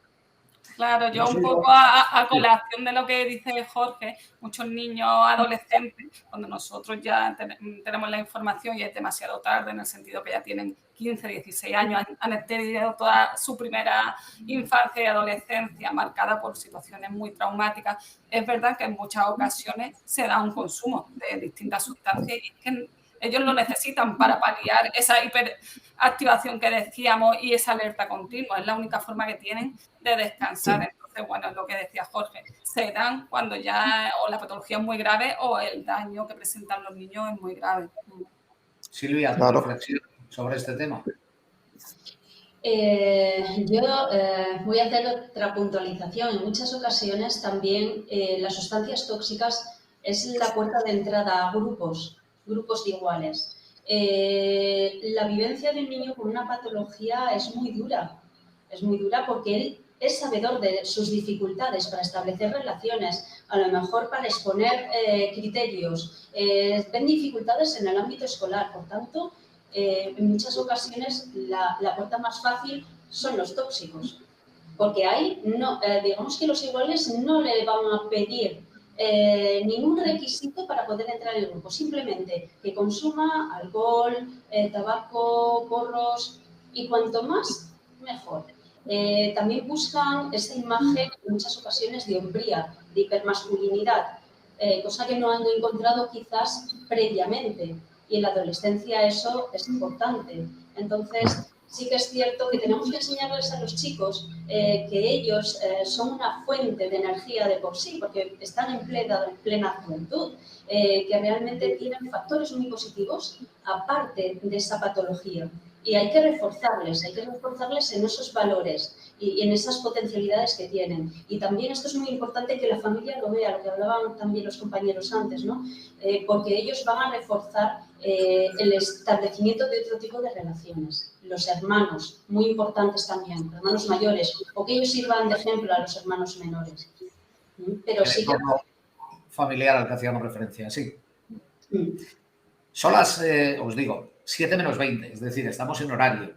Claro, yo un poco a colación de lo que dice Jorge, muchos niños adolescentes, cuando nosotros ya tenemos la información y es demasiado tarde, en el sentido que ya tienen 15, 16 años, han tenido toda su primera infancia y adolescencia marcada por situaciones muy traumáticas. Es verdad que en muchas ocasiones se da un consumo de distintas sustancias y es que ellos lo necesitan para paliar esa hiperactivación que decíamos y esa alerta continua. Es la única forma que tienen de descansar. Sí. Entonces, bueno, es lo que decía Jorge. Se dan cuando ya o la patología es muy grave o el daño que presentan los niños es muy grave. Silvia, ¿tu reflexión sobre este tema? Yo voy a hacer otra puntualización. En muchas ocasiones también las sustancias tóxicas es la puerta de entrada a grupos de iguales. La vivencia de un niño con una patología es muy dura porque él es sabedor de sus dificultades para establecer relaciones, a lo mejor para exponer criterios, ven dificultades en el ámbito escolar, por tanto, en muchas ocasiones la puerta más fácil son los tóxicos, porque ahí digamos que los iguales no le van a pedir ningún requisito para poder entrar en el grupo, simplemente que consuma alcohol, tabaco, porros, y cuanto más, mejor. También buscan esa imagen en muchas ocasiones de hombría, de hipermasculinidad, cosa que no han encontrado quizás previamente, y en la adolescencia eso es importante. Entonces, sí que es cierto que tenemos que enseñarles a los chicos que ellos son una fuente de energía de por sí, porque están en plena juventud, que realmente tienen factores muy positivos aparte de esa patología. Y hay que reforzarles en esos valores y en esas potencialidades que tienen. Y también esto es muy importante que la familia lo vea, lo que hablaban también los compañeros antes, ¿no? Porque ellos van a reforzar el establecimiento de otro tipo de relaciones. Los hermanos, muy importantes también, hermanos mayores, o que ellos sirvan de ejemplo a los hermanos menores. Pero sí que... familiar al que hacíamos referencia, sí. Son las, os digo, 7 menos 20, es decir, estamos en horario.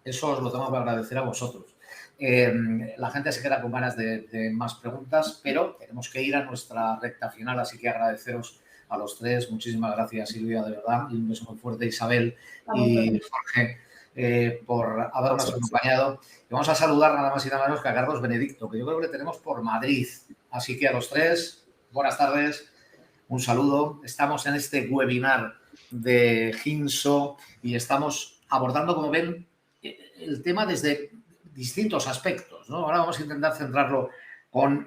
Eso os lo tengo que agradecer a vosotros. La gente se queda con ganas de más preguntas, pero tenemos que ir a nuestra recta final, así que agradeceros a los tres. Muchísimas gracias, Silvia, de verdad, y un beso muy fuerte, Isabel y Jorge, por habernos acompañado. Y vamos a saludar nada más y nada menos que a Carlos Benedicto, que yo creo que le tenemos por Madrid. Así que a los tres, buenas tardes, un saludo. Estamos en este webinar de Ginso y estamos abordando, como ven, el tema desde distintos aspectos, ¿no? Ahora vamos a intentar centrarlo con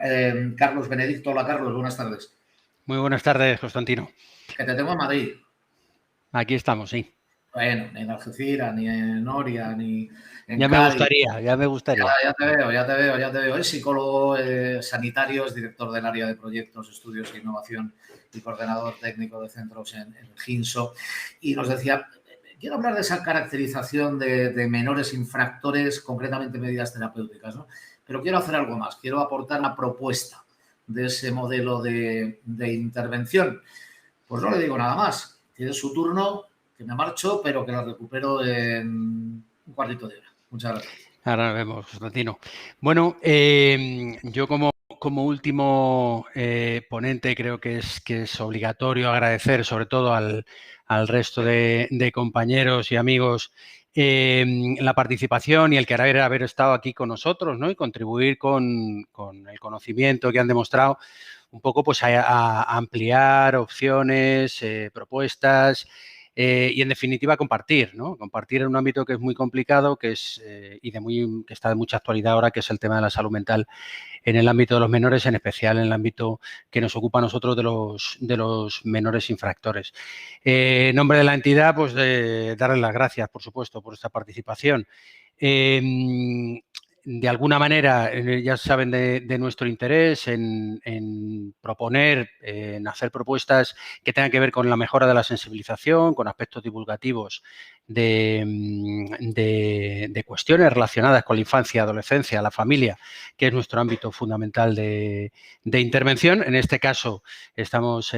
Carlos Benedicto. Hola, Carlos, buenas tardes. Muy buenas tardes, Constantino. Que te tengo en Madrid. Aquí estamos, sí. Bueno, ni en Algeciras, ni en Oria, ni en ya Cádiz. Ya me gustaría. Ya te veo. Es psicólogo sanitario, es director del área de proyectos, estudios e innovación y coordinador técnico de centros en Ginso. Y nos decía, quiero hablar de esa caracterización de menores infractores, concretamente medidas terapéuticas, ¿no? Pero quiero hacer algo más, quiero aportar una propuesta de ese modelo de intervención. Pues no le digo nada más. Tiene su turno, que me marcho, pero que la recupero en un cuartito de hora. Muchas gracias. Ahora nos vemos, Constantino. Bueno, yo como último ponente creo que es obligatorio agradecer sobre todo al resto de compañeros y amigos la participación y el querer haber estado aquí con nosotros, ¿no? Y contribuir con el conocimiento que han demostrado un poco pues a ampliar opciones, propuestas y en definitiva compartir, ¿no? Compartir en un ámbito que es muy complicado, que está de mucha actualidad ahora, que es el tema de la salud mental en el ámbito de los menores, en especial en el ámbito que nos ocupa a nosotros de los menores infractores. En nombre de la entidad, pues darles las gracias, por supuesto, por esta participación. De alguna manera, ya saben de nuestro interés en proponer, en hacer propuestas que tengan que ver con la mejora de la sensibilización, con aspectos divulgativos de cuestiones relacionadas con la infancia, adolescencia, la familia, que es nuestro ámbito fundamental de intervención. En este caso, estamos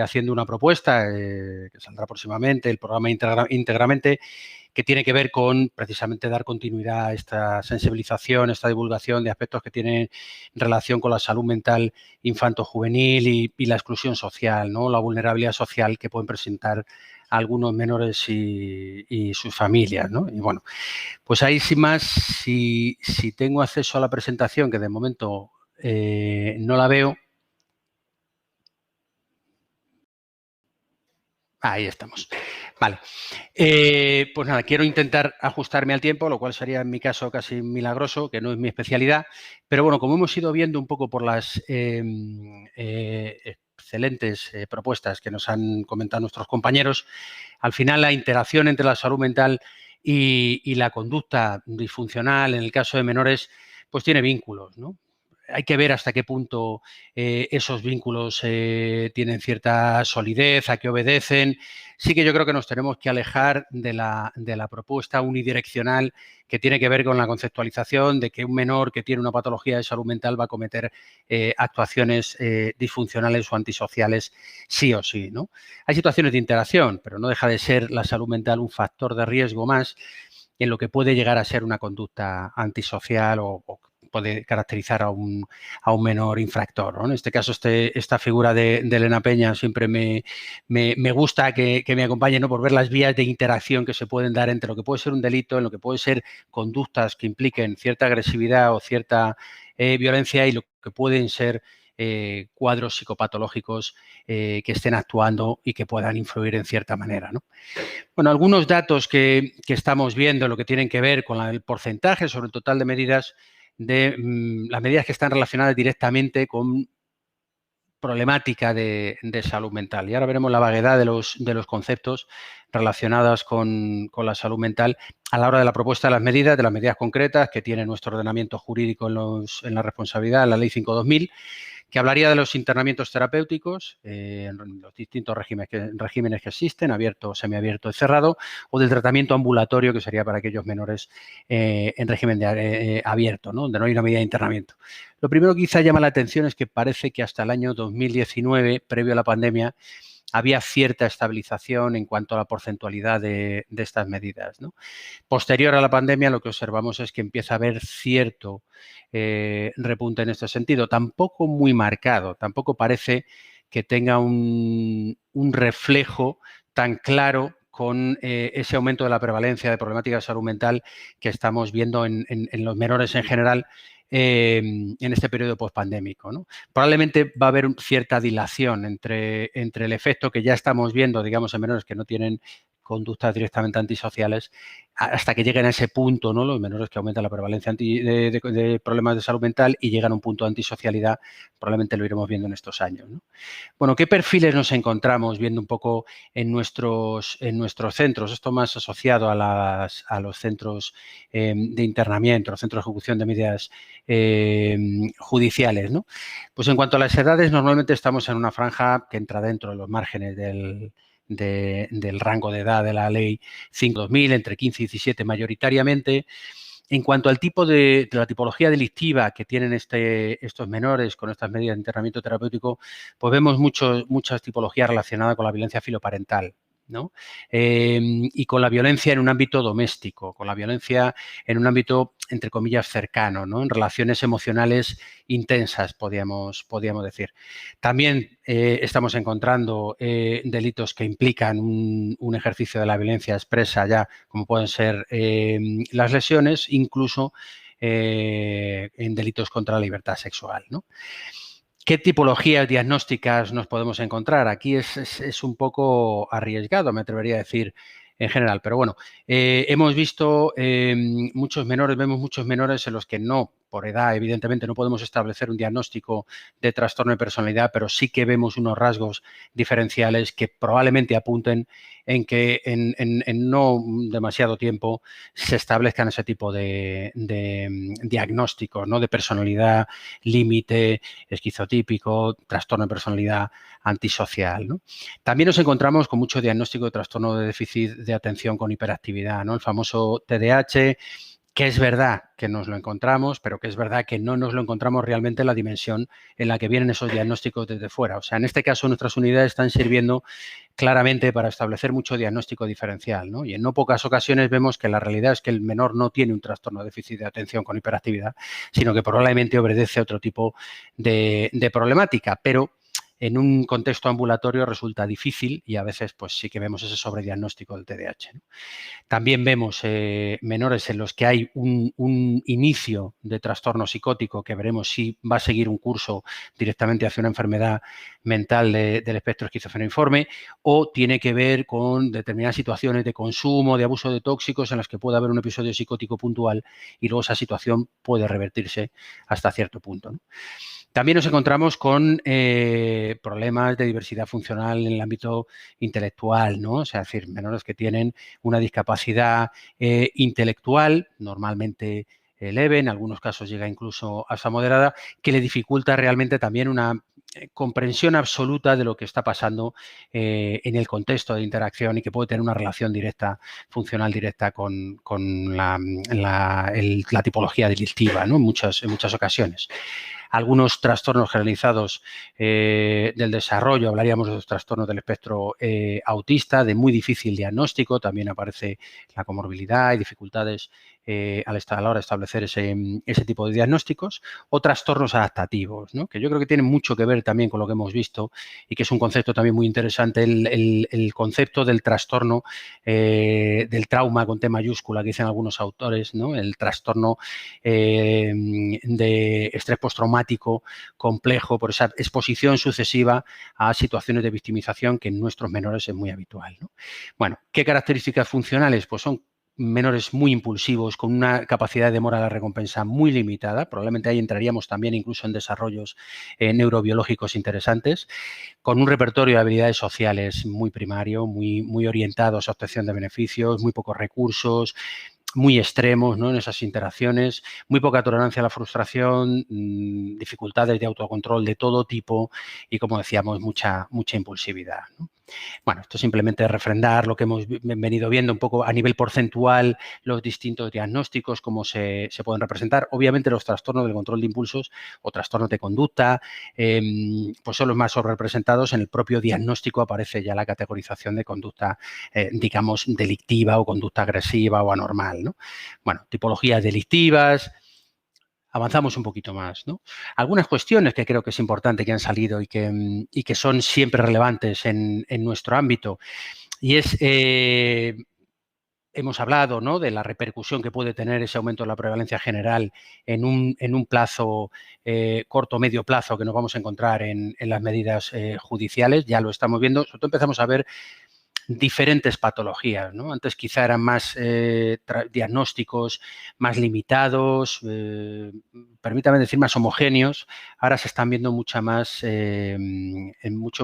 haciendo una propuesta que saldrá próximamente, el programa Íntegramente, que tiene que ver con precisamente dar continuidad a esta sensibilización, esta divulgación de aspectos que tienen relación con la salud mental infanto-juvenil y la exclusión social, ¿no? La vulnerabilidad social que pueden presentar algunos menores y sus familias, ¿no? Y bueno, pues ahí sin más, si tengo acceso a la presentación, que de momento no la veo. Ahí estamos. Vale. Pues nada, quiero intentar ajustarme al tiempo, lo cual sería en mi caso casi milagroso, que no es mi especialidad. Pero bueno, como hemos ido viendo un poco por las excelentes propuestas que nos han comentado nuestros compañeros, al final la interacción entre la salud mental y la conducta disfuncional, en el caso de menores, pues tiene vínculos, ¿no? Hay que ver hasta qué punto esos vínculos tienen cierta solidez, a qué obedecen. Sí que yo creo que nos tenemos que alejar de la propuesta unidireccional que tiene que ver con la conceptualización de que un menor que tiene una patología de salud mental va a cometer actuaciones disfuncionales o antisociales sí o sí, ¿no? Hay situaciones de interacción, pero no deja de ser la salud mental un factor de riesgo más en lo que puede llegar a ser una conducta antisocial o puede caracterizar a un menor infractor, ¿no? En este caso, esta figura de Elena Peña siempre me gusta que me acompañe, ¿no? Por ver las vías de interacción que se pueden dar entre lo que puede ser un delito, en lo que puede ser conductas que impliquen cierta agresividad o cierta violencia y lo que pueden ser cuadros psicopatológicos que estén actuando y que puedan influir en cierta manera, ¿no? Bueno, algunos datos que estamos viendo, lo que tienen que ver con el porcentaje sobre el total de medidas, las medidas que están relacionadas directamente con problemática de salud mental. Y ahora veremos la vaguedad de los conceptos relacionados con la salud mental a la hora de la propuesta de las medidas concretas que tiene nuestro ordenamiento jurídico en la responsabilidad, la Ley 5/2000, que hablaría de los internamientos terapéuticos, en los distintos regímenes que existen, abierto, semiabierto y cerrado, o del tratamiento ambulatorio, que sería para aquellos menores en régimen abierto, ¿no? Donde no hay una medida de internamiento. Lo primero que quizá llama la atención es que parece que hasta el año 2019, previo a la pandemia, había cierta estabilización en cuanto a la porcentualidad de estas medidas, ¿no? Posterior a la pandemia, lo que observamos es que empieza a haber cierto repunte en este sentido, tampoco muy marcado, tampoco parece que tenga un reflejo tan claro con ese aumento de la prevalencia de problemáticas de salud mental que estamos viendo en los menores en general en este periodo pospandémico, ¿no? Probablemente va a haber cierta dilación entre el efecto que ya estamos viendo, digamos, en menores que no tienen conductas directamente antisociales, hasta que lleguen a ese punto, ¿no? Los menores que aumentan la prevalencia de problemas de salud mental y llegan a un punto de antisocialidad, probablemente lo iremos viendo en estos años, ¿no? Bueno, ¿qué perfiles nos encontramos viendo un poco en nuestros centros? Esto más asociado a los centros de internamiento, los centros de ejecución de medidas judiciales, ¿no? Pues en cuanto a las edades, normalmente estamos en una franja que entra dentro de los márgenes del rango de edad de la Ley 5/2000, entre 15 y 17 mayoritariamente. En cuanto al tipo de la tipología delictiva que tienen estos menores con estas medidas de internamiento terapéutico, pues vemos muchas tipologías relacionadas con la violencia filoparental, ¿no? Y con la violencia en un ámbito doméstico, con la violencia en un ámbito, entre comillas, cercano, ¿no? En relaciones emocionales intensas, podríamos decir. También estamos encontrando delitos que implican un ejercicio de la violencia expresa ya, como pueden ser las lesiones, incluso en delitos contra la libertad sexual, ¿no? ¿Qué tipologías diagnósticas nos podemos encontrar? Aquí es un poco arriesgado, me atrevería a decir, en general. Pero bueno, hemos visto vemos muchos menores en los que no, por edad, evidentemente, no podemos establecer un diagnóstico de trastorno de personalidad, pero sí que vemos unos rasgos diferenciales que probablemente apunten en que en no demasiado tiempo se establezcan ese tipo de diagnósticos, ¿no? De personalidad límite, esquizotípico, trastorno de personalidad antisocial, ¿no? También nos encontramos con mucho diagnóstico de trastorno de déficit de atención con hiperactividad, ¿no? El famoso TDAH, que es verdad que nos lo encontramos, pero que es verdad que no nos lo encontramos realmente en la dimensión en la que vienen esos diagnósticos desde fuera. O sea, en este caso nuestras unidades están sirviendo claramente para establecer mucho diagnóstico diferencial, ¿no? Y en no pocas ocasiones vemos que la realidad es que el menor no tiene un trastorno de déficit de atención con hiperactividad, sino que probablemente obedece a otro tipo de problemática, pero en un contexto ambulatorio resulta difícil y a veces pues sí que vemos ese sobrediagnóstico del TDAH, ¿no? También vemos menores en los que hay un inicio de trastorno psicótico que veremos si va a seguir un curso directamente hacia una enfermedad mental del espectro esquizofreniforme o tiene que ver con determinadas situaciones de consumo, de abuso de tóxicos en las que puede haber un episodio psicótico puntual y luego esa situación puede revertirse hasta cierto punto, ¿no? También nos encontramos con problemas de diversidad funcional en el ámbito intelectual, ¿no? O sea, es decir, menores que tienen una discapacidad intelectual, normalmente leve, en algunos casos llega incluso hasta moderada, que le dificulta realmente también una comprensión absoluta de lo que está pasando en el contexto de interacción y que puede tener una relación directa, funcional directa con la tipología delictiva, ¿no? En muchas ocasiones. Algunos trastornos generalizados del desarrollo, hablaríamos de los trastornos del espectro autista, de muy difícil diagnóstico, también aparece la comorbilidad y dificultades a la hora de establecer ese tipo de diagnósticos, o trastornos adaptativos, ¿no? Que yo creo que tienen mucho que ver también con lo que hemos visto y que es un concepto también muy interesante, el concepto del trastorno del trauma con T mayúscula que dicen algunos autores, ¿no? El trastorno de estrés postraumático traumático complejo por esa exposición sucesiva a situaciones de victimización que en nuestros menores es muy habitual, ¿no? Bueno, ¿qué características funcionales? Pues son menores muy impulsivos, con una capacidad de demora de la recompensa muy limitada. Probablemente ahí entraríamos también incluso en desarrollos neurobiológicos interesantes, con un repertorio de habilidades sociales muy primario, muy orientados a obtención de beneficios, muy pocos recursos, muy extremos, ¿no?, en esas interacciones, muy poca tolerancia a la frustración, dificultades de autocontrol de todo tipo y, como decíamos, mucha impulsividad, ¿no? Bueno, esto simplemente es refrendar lo que hemos venido viendo un poco a nivel porcentual, los distintos diagnósticos, cómo se pueden representar. Obviamente los trastornos del control de impulsos o trastornos de conducta pues son los más sobrerepresentados. En el propio diagnóstico aparece ya la categorización de conducta, digamos, delictiva o conducta agresiva o anormal, ¿no? Bueno, tipologías delictivas. Avanzamos un poquito más, ¿no? Algunas cuestiones que creo que es importante que han salido y que son siempre relevantes en nuestro ámbito. Y es, hemos hablado, ¿no?, de la repercusión que puede tener ese aumento de la prevalencia general en un plazo corto o medio plazo que nos vamos a encontrar en las medidas judiciales. Ya lo estamos viendo. Sobre todo empezamos a ver diferentes patologías, ¿no? Antes quizá eran más diagnósticos más limitados, permítame decir más homogéneos. Ahora se están viendo mucho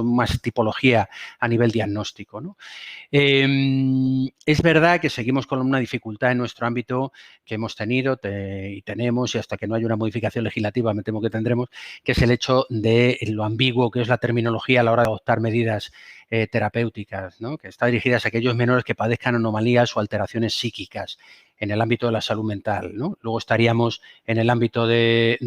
más tipología a nivel diagnóstico, ¿no? Es verdad que seguimos con una dificultad en nuestro ámbito que hemos tenido y tenemos, y hasta que no haya una modificación legislativa me temo que tendremos, que es el hecho de lo ambiguo que es la terminología a la hora de adoptar medidas terapéuticas, ¿no?, que está dirigidas a aquellos menores que padezcan anomalías o alteraciones psíquicas en el ámbito de la salud mental, ¿no? Luego estaríamos en el ámbito de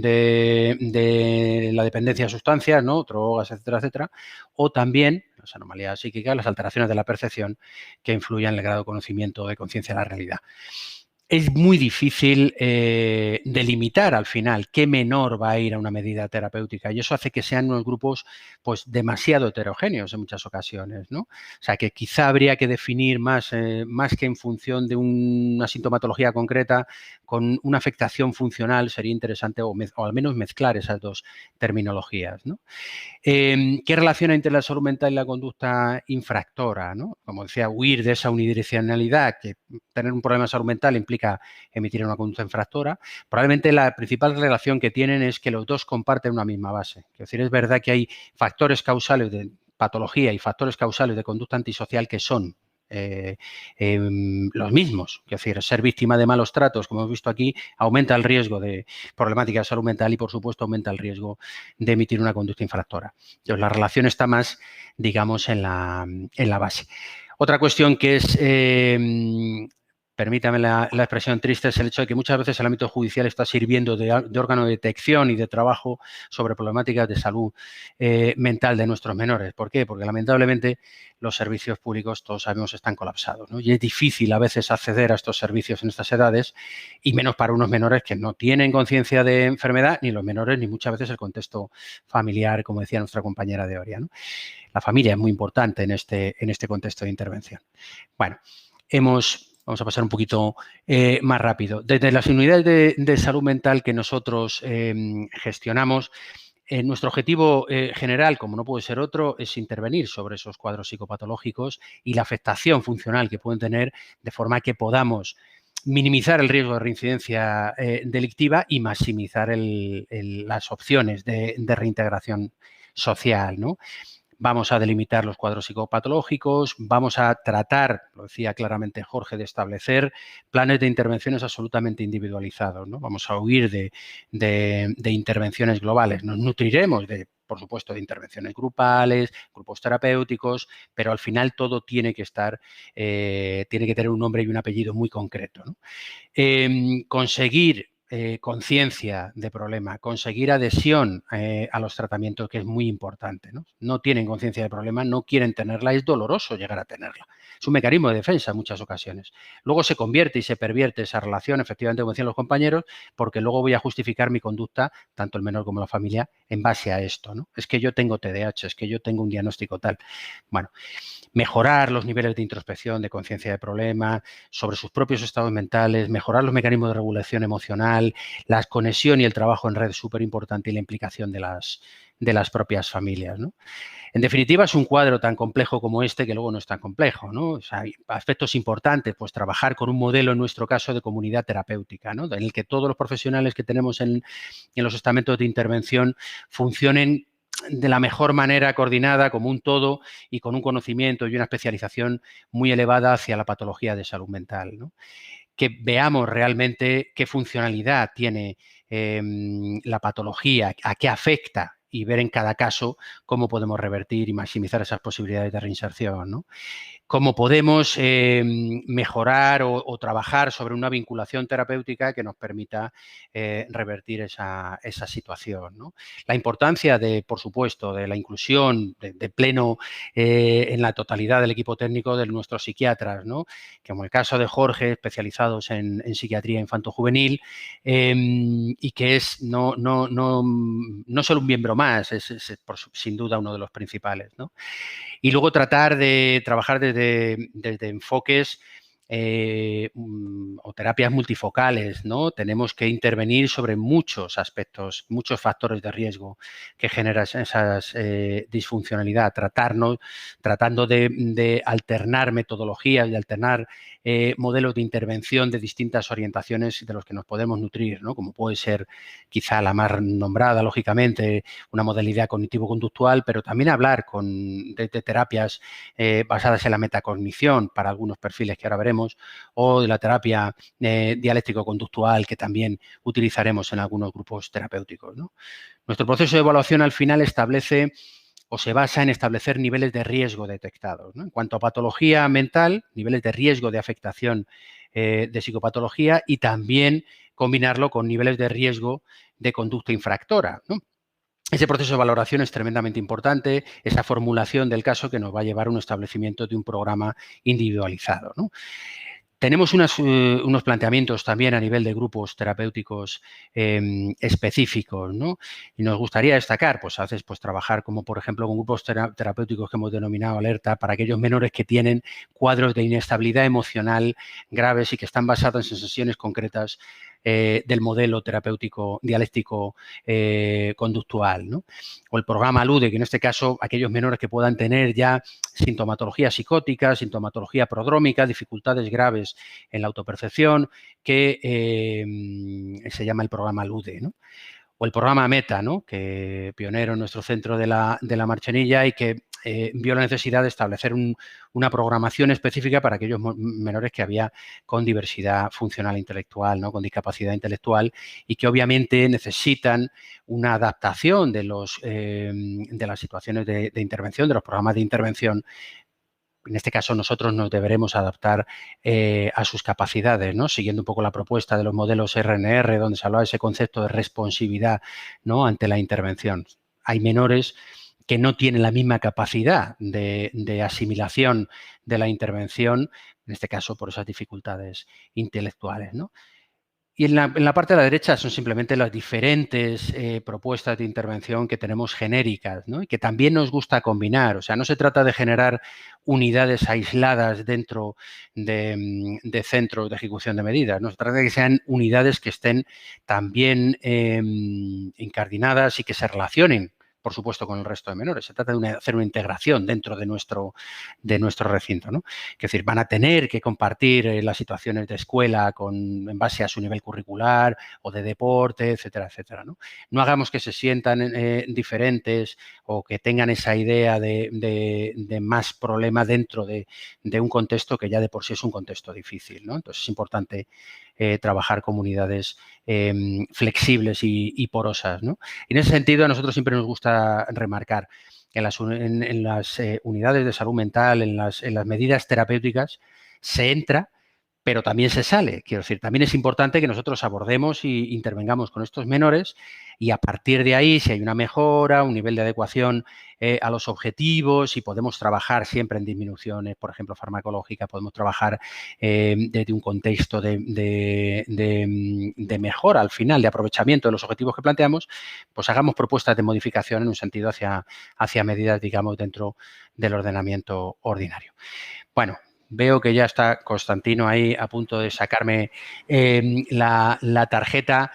la dependencia de sustancias, ¿no?, drogas, etcétera, etcétera, o también las anomalías psíquicas, las alteraciones de la percepción que influyan en el grado de conocimiento o de conciencia de la realidad. Es muy difícil delimitar al final qué menor va a ir a una medida terapéutica, y eso hace que sean unos grupos pues demasiado heterogéneos en muchas ocasiones, ¿no? O sea, que quizá habría que definir más que en función de una sintomatología concreta, con una afectación funcional sería interesante, o al menos mezclar esas dos terminologías, ¿no? ¿Qué relación hay entre la salud mental y la conducta infractora, ¿no? Como decía, huir de esa unidireccionalidad, que tener un problema de salud mental implica emitir una conducta infractora. Probablemente la principal relación que tienen es que los dos comparten una misma base. Es decir, es verdad que hay factores causales de patología y factores causales de conducta antisocial que son los mismos. Es decir, ser víctima de malos tratos, como hemos visto aquí, aumenta el riesgo de problemática de salud mental y, por supuesto, aumenta el riesgo de emitir una conducta infractora. Entonces, la relación está más, digamos, en la base. Otra cuestión que es, permítame la expresión triste, es el hecho de que muchas veces el ámbito judicial está sirviendo de órgano de detección y de trabajo sobre problemáticas de salud mental de nuestros menores. ¿Por qué? Porque lamentablemente los servicios públicos, todos sabemos, están colapsados, ¿no? Y es difícil a veces acceder a estos servicios en estas edades, y menos para unos menores que no tienen conciencia de enfermedad, ni los menores, ni muchas veces el contexto familiar, como decía nuestra compañera de Oria, ¿no? La familia es muy importante en este contexto de intervención. Bueno, vamos a pasar un poquito más rápido. Desde las unidades de salud mental que nosotros gestionamos, nuestro objetivo general, como no puede ser otro, es intervenir sobre esos cuadros psicopatológicos y la afectación funcional que pueden tener, de forma que podamos minimizar el riesgo de reincidencia delictiva y maximizar las opciones de reintegración social, ¿no? Vamos a delimitar los cuadros psicopatológicos, vamos a tratar, lo decía claramente Jorge, de establecer planes de intervenciones absolutamente individualizados, ¿no? Vamos a huir de intervenciones globales. Nos nutriremos, por supuesto, de intervenciones grupales, grupos terapéuticos, pero al final todo tiene que tener un nombre y un apellido muy concreto, ¿no? Conseguir conciencia de problema, conseguir adhesión a los tratamientos, que es muy importante, ¿no? No tienen conciencia de problema, no quieren tenerla, es doloroso llegar a tenerla. Es un mecanismo de defensa en muchas ocasiones. Luego se convierte y se pervierte esa relación, efectivamente, como decían los compañeros, porque luego voy a justificar mi conducta, tanto el menor como la familia, en base a esto, ¿no? Es que yo tengo TDAH, es que yo tengo un diagnóstico tal. Bueno, mejorar los niveles de introspección, de conciencia de problema, sobre sus propios estados mentales, mejorar los mecanismos de regulación emocional, final la conexión y el trabajo en red es súper importante y la implicación de las propias familias, ¿no? En definitiva, es un cuadro tan complejo como este que luego no es tan complejo, ¿no? O sea, hay aspectos importantes, pues trabajar con un modelo, en nuestro caso, de comunidad terapéutica, ¿no? En el que todos los profesionales que tenemos en los estamentos de intervención funcionen de la mejor manera, coordinada, como un todo y con un conocimiento y una especialización muy elevada hacia la patología de salud mental, ¿no? Que veamos realmente qué funcionalidad tiene la patología, a qué afecta y ver en cada caso cómo podemos revertir y maximizar esas posibilidades de reinserción, ¿no? Cómo podemos mejorar o trabajar sobre una vinculación terapéutica que nos permita revertir esa situación, ¿no? La importancia, por supuesto, de la inclusión de pleno en la totalidad del equipo técnico de nuestros psiquiatras, ¿no? Como el caso de Jorge, especializados en psiquiatría infanto-juvenil, y que es no solo un miembro más, es sin duda uno de los principales, ¿no? Y luego tratar de trabajar desde enfoques o terapias multifocales, ¿no? Tenemos que intervenir sobre muchos aspectos, muchos factores de riesgo que generan esas disfuncionalidad, tratando de alternar metodologías y alternar modelos de intervención de distintas orientaciones de los que nos podemos nutrir, ¿no? Como puede ser quizá la más nombrada, lógicamente, una modalidad cognitivo-conductual, pero también hablar de terapias basadas en la metacognición para algunos perfiles que ahora veremos, o de la terapia dialéctico-conductual que también utilizaremos en algunos grupos terapéuticos, ¿no? Nuestro proceso de evaluación al final establece o se basa en establecer niveles de riesgo detectados, ¿no? En cuanto a patología mental, niveles de riesgo de afectación de psicopatología y también combinarlo con niveles de riesgo de conducta infractora, ¿no? Ese proceso de valoración es tremendamente importante, esa formulación del caso que nos va a llevar a un establecimiento de un programa individualizado, ¿no? Tenemos unos planteamientos también a nivel de grupos terapéuticos específicos, ¿no? Y nos gustaría destacar, pues a veces, pues trabajar como, por ejemplo, con grupos terapéuticos que hemos denominado alerta para aquellos menores que tienen cuadros de inestabilidad emocional graves y que están basados en sensaciones concretas del modelo terapéutico dialéctico conductual, ¿no? O el programa ALUDE, que en este caso aquellos menores que puedan tener ya sintomatología psicótica, sintomatología prodrómica, dificultades graves en la autopercepción, que se llama el programa ALUDE, ¿no? O el programa META, ¿no? Que pionero en nuestro centro de la Marchenilla y que vio la necesidad de establecer una programación específica para aquellos menores que había con diversidad funcional intelectual, ¿no? Con discapacidad intelectual y que obviamente necesitan una adaptación de las situaciones de intervención, de los programas de intervención. En este caso, nosotros nos deberemos adaptar a sus capacidades, ¿no? Siguiendo un poco la propuesta de los modelos RNR, donde se hablaba de ese concepto de responsividad, ¿no? Ante la intervención. Hay menores que no tienen la misma capacidad de asimilación de la intervención, en este caso por esas dificultades intelectuales, ¿no? Y en la parte de la derecha son simplemente las diferentes propuestas de intervención que tenemos genéricas, ¿no? Y que también nos gusta combinar. O sea, no se trata de generar unidades aisladas dentro de centros de ejecución de medidas, ¿no? Se trata de que sean unidades que estén también incardinadas y que se relacionen, por supuesto, con el resto de menores. Se trata de hacer una integración dentro de nuestro recinto, ¿no? Es decir, van a tener que compartir las situaciones de escuela en base a su nivel curricular o de deporte, etcétera, etcétera, ¿no? No hagamos que se sientan diferentes o que tengan esa idea de más problema dentro de un contexto que ya de por sí es un contexto difícil, ¿no? Entonces, es importante trabajar comunidades flexibles y porosas, ¿no? Y en ese sentido, a nosotros siempre nos gusta remarcar en las unidades de salud mental, en las medidas terapéuticas, se entra, pero también se sale. Quiero decir, también es importante que nosotros abordemos y intervengamos con estos menores y a partir de ahí, si hay una mejora, un nivel de adecuación a los objetivos, y podemos trabajar siempre en disminuciones, por ejemplo, farmacológicas, podemos trabajar desde un contexto de mejora al final, de aprovechamiento de los objetivos que planteamos, pues hagamos propuestas de modificación en un sentido hacia medidas, digamos, dentro del ordenamiento ordinario. Bueno, Veo que ya está Constantino ahí a punto de sacarme la tarjeta.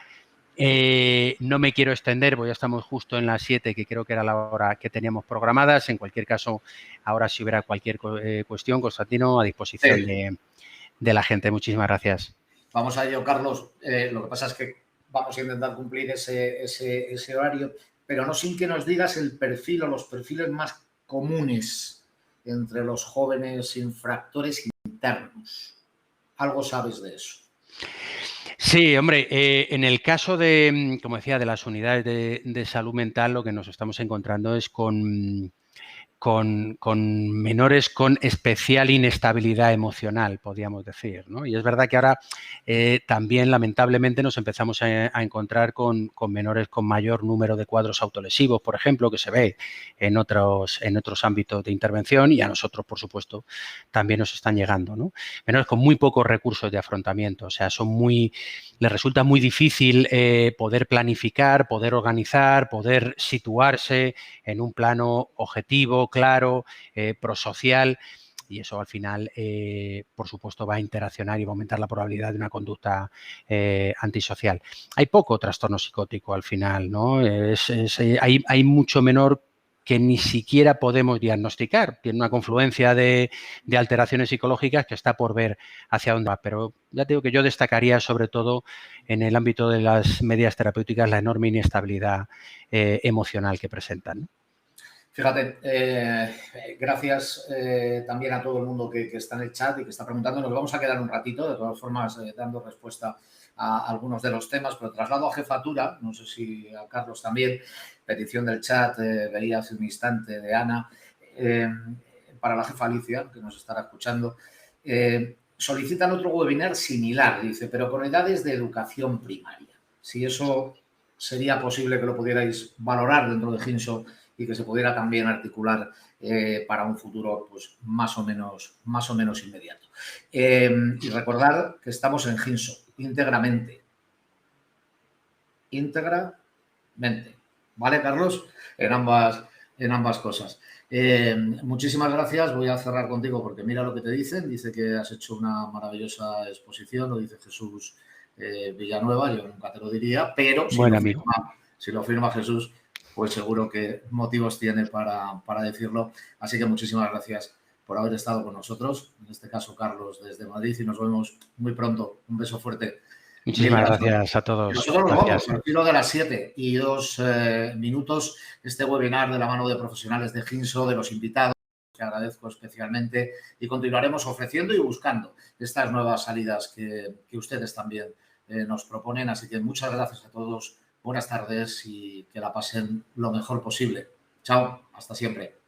No me quiero extender, porque ya estamos justo en las 7, que creo que era la hora que teníamos programadas. En cualquier caso, ahora si hubiera cualquier cuestión, Constantino, a disposición de la gente. Muchísimas gracias. Vamos a ello, Carlos. Lo que pasa es que vamos a intentar cumplir ese horario, pero no sin que nos digas el perfil o los perfiles más comunes entre los jóvenes infractores internos. ¿Algo sabes de eso? Sí, hombre, en el caso de, como decía, de las unidades de salud mental, lo que nos estamos encontrando es con menores con especial inestabilidad emocional, podríamos decir, ¿no? Y es verdad que ahora también, lamentablemente, nos empezamos a encontrar con menores con mayor número de cuadros autolesivos, por ejemplo, que se ve en otros ámbitos de intervención, y a nosotros, por supuesto, también nos están llegando, ¿no? Menores con muy pocos recursos de afrontamiento, o sea, les resulta muy difícil poder planificar, poder organizar, poder situarse en un plano objetivo, claro, prosocial, y eso al final, por supuesto, va a interaccionar y va a aumentar la probabilidad de una conducta antisocial. Hay poco trastorno psicótico al final, ¿no? Hay mucho menor que ni siquiera podemos diagnosticar. Tiene una confluencia de alteraciones psicológicas que está por ver hacia dónde va. Pero ya te digo que yo destacaría sobre todo en el ámbito de las medidas terapéuticas la enorme inestabilidad emocional que presentan, ¿no? Fíjate, gracias también a todo el mundo que está en el chat y que está preguntando. Nos vamos a quedar un ratito, de todas formas, dando respuesta a algunos de los temas, pero traslado a jefatura, no sé si a Carlos también, petición del chat, veía hace un instante de Ana, para la jefa Alicia, que nos estará escuchando. Solicitan otro webinar similar, dice, pero con edades de educación primaria. Si eso sería posible que lo pudierais valorar dentro de Ginso y que se pudiera también articular para un futuro pues, más o menos inmediato. Y recordar que estamos en Ginso, íntegramente. ¿Vale, Carlos? En ambas cosas. Muchísimas gracias. Voy a cerrar contigo porque mira lo que te dicen. Dice que has hecho una maravillosa exposición, lo dice Jesús Villanueva, yo nunca te lo diría, pero si lo firma Jesús, pues seguro que motivos tiene para decirlo. Así que muchísimas gracias por haber estado con nosotros, en este caso Carlos desde Madrid, y nos vemos muy pronto. Un beso fuerte. Muchísimas gracias a todos. Nosotros nos vamos al filo de las 7:02 minutos. Este webinar de la mano de profesionales de Ginso, de los invitados, que agradezco especialmente, y continuaremos ofreciendo y buscando estas nuevas salidas que ustedes también nos proponen. Así que muchas gracias a todos. Buenas tardes y que la pasen lo mejor posible. Chao, hasta siempre.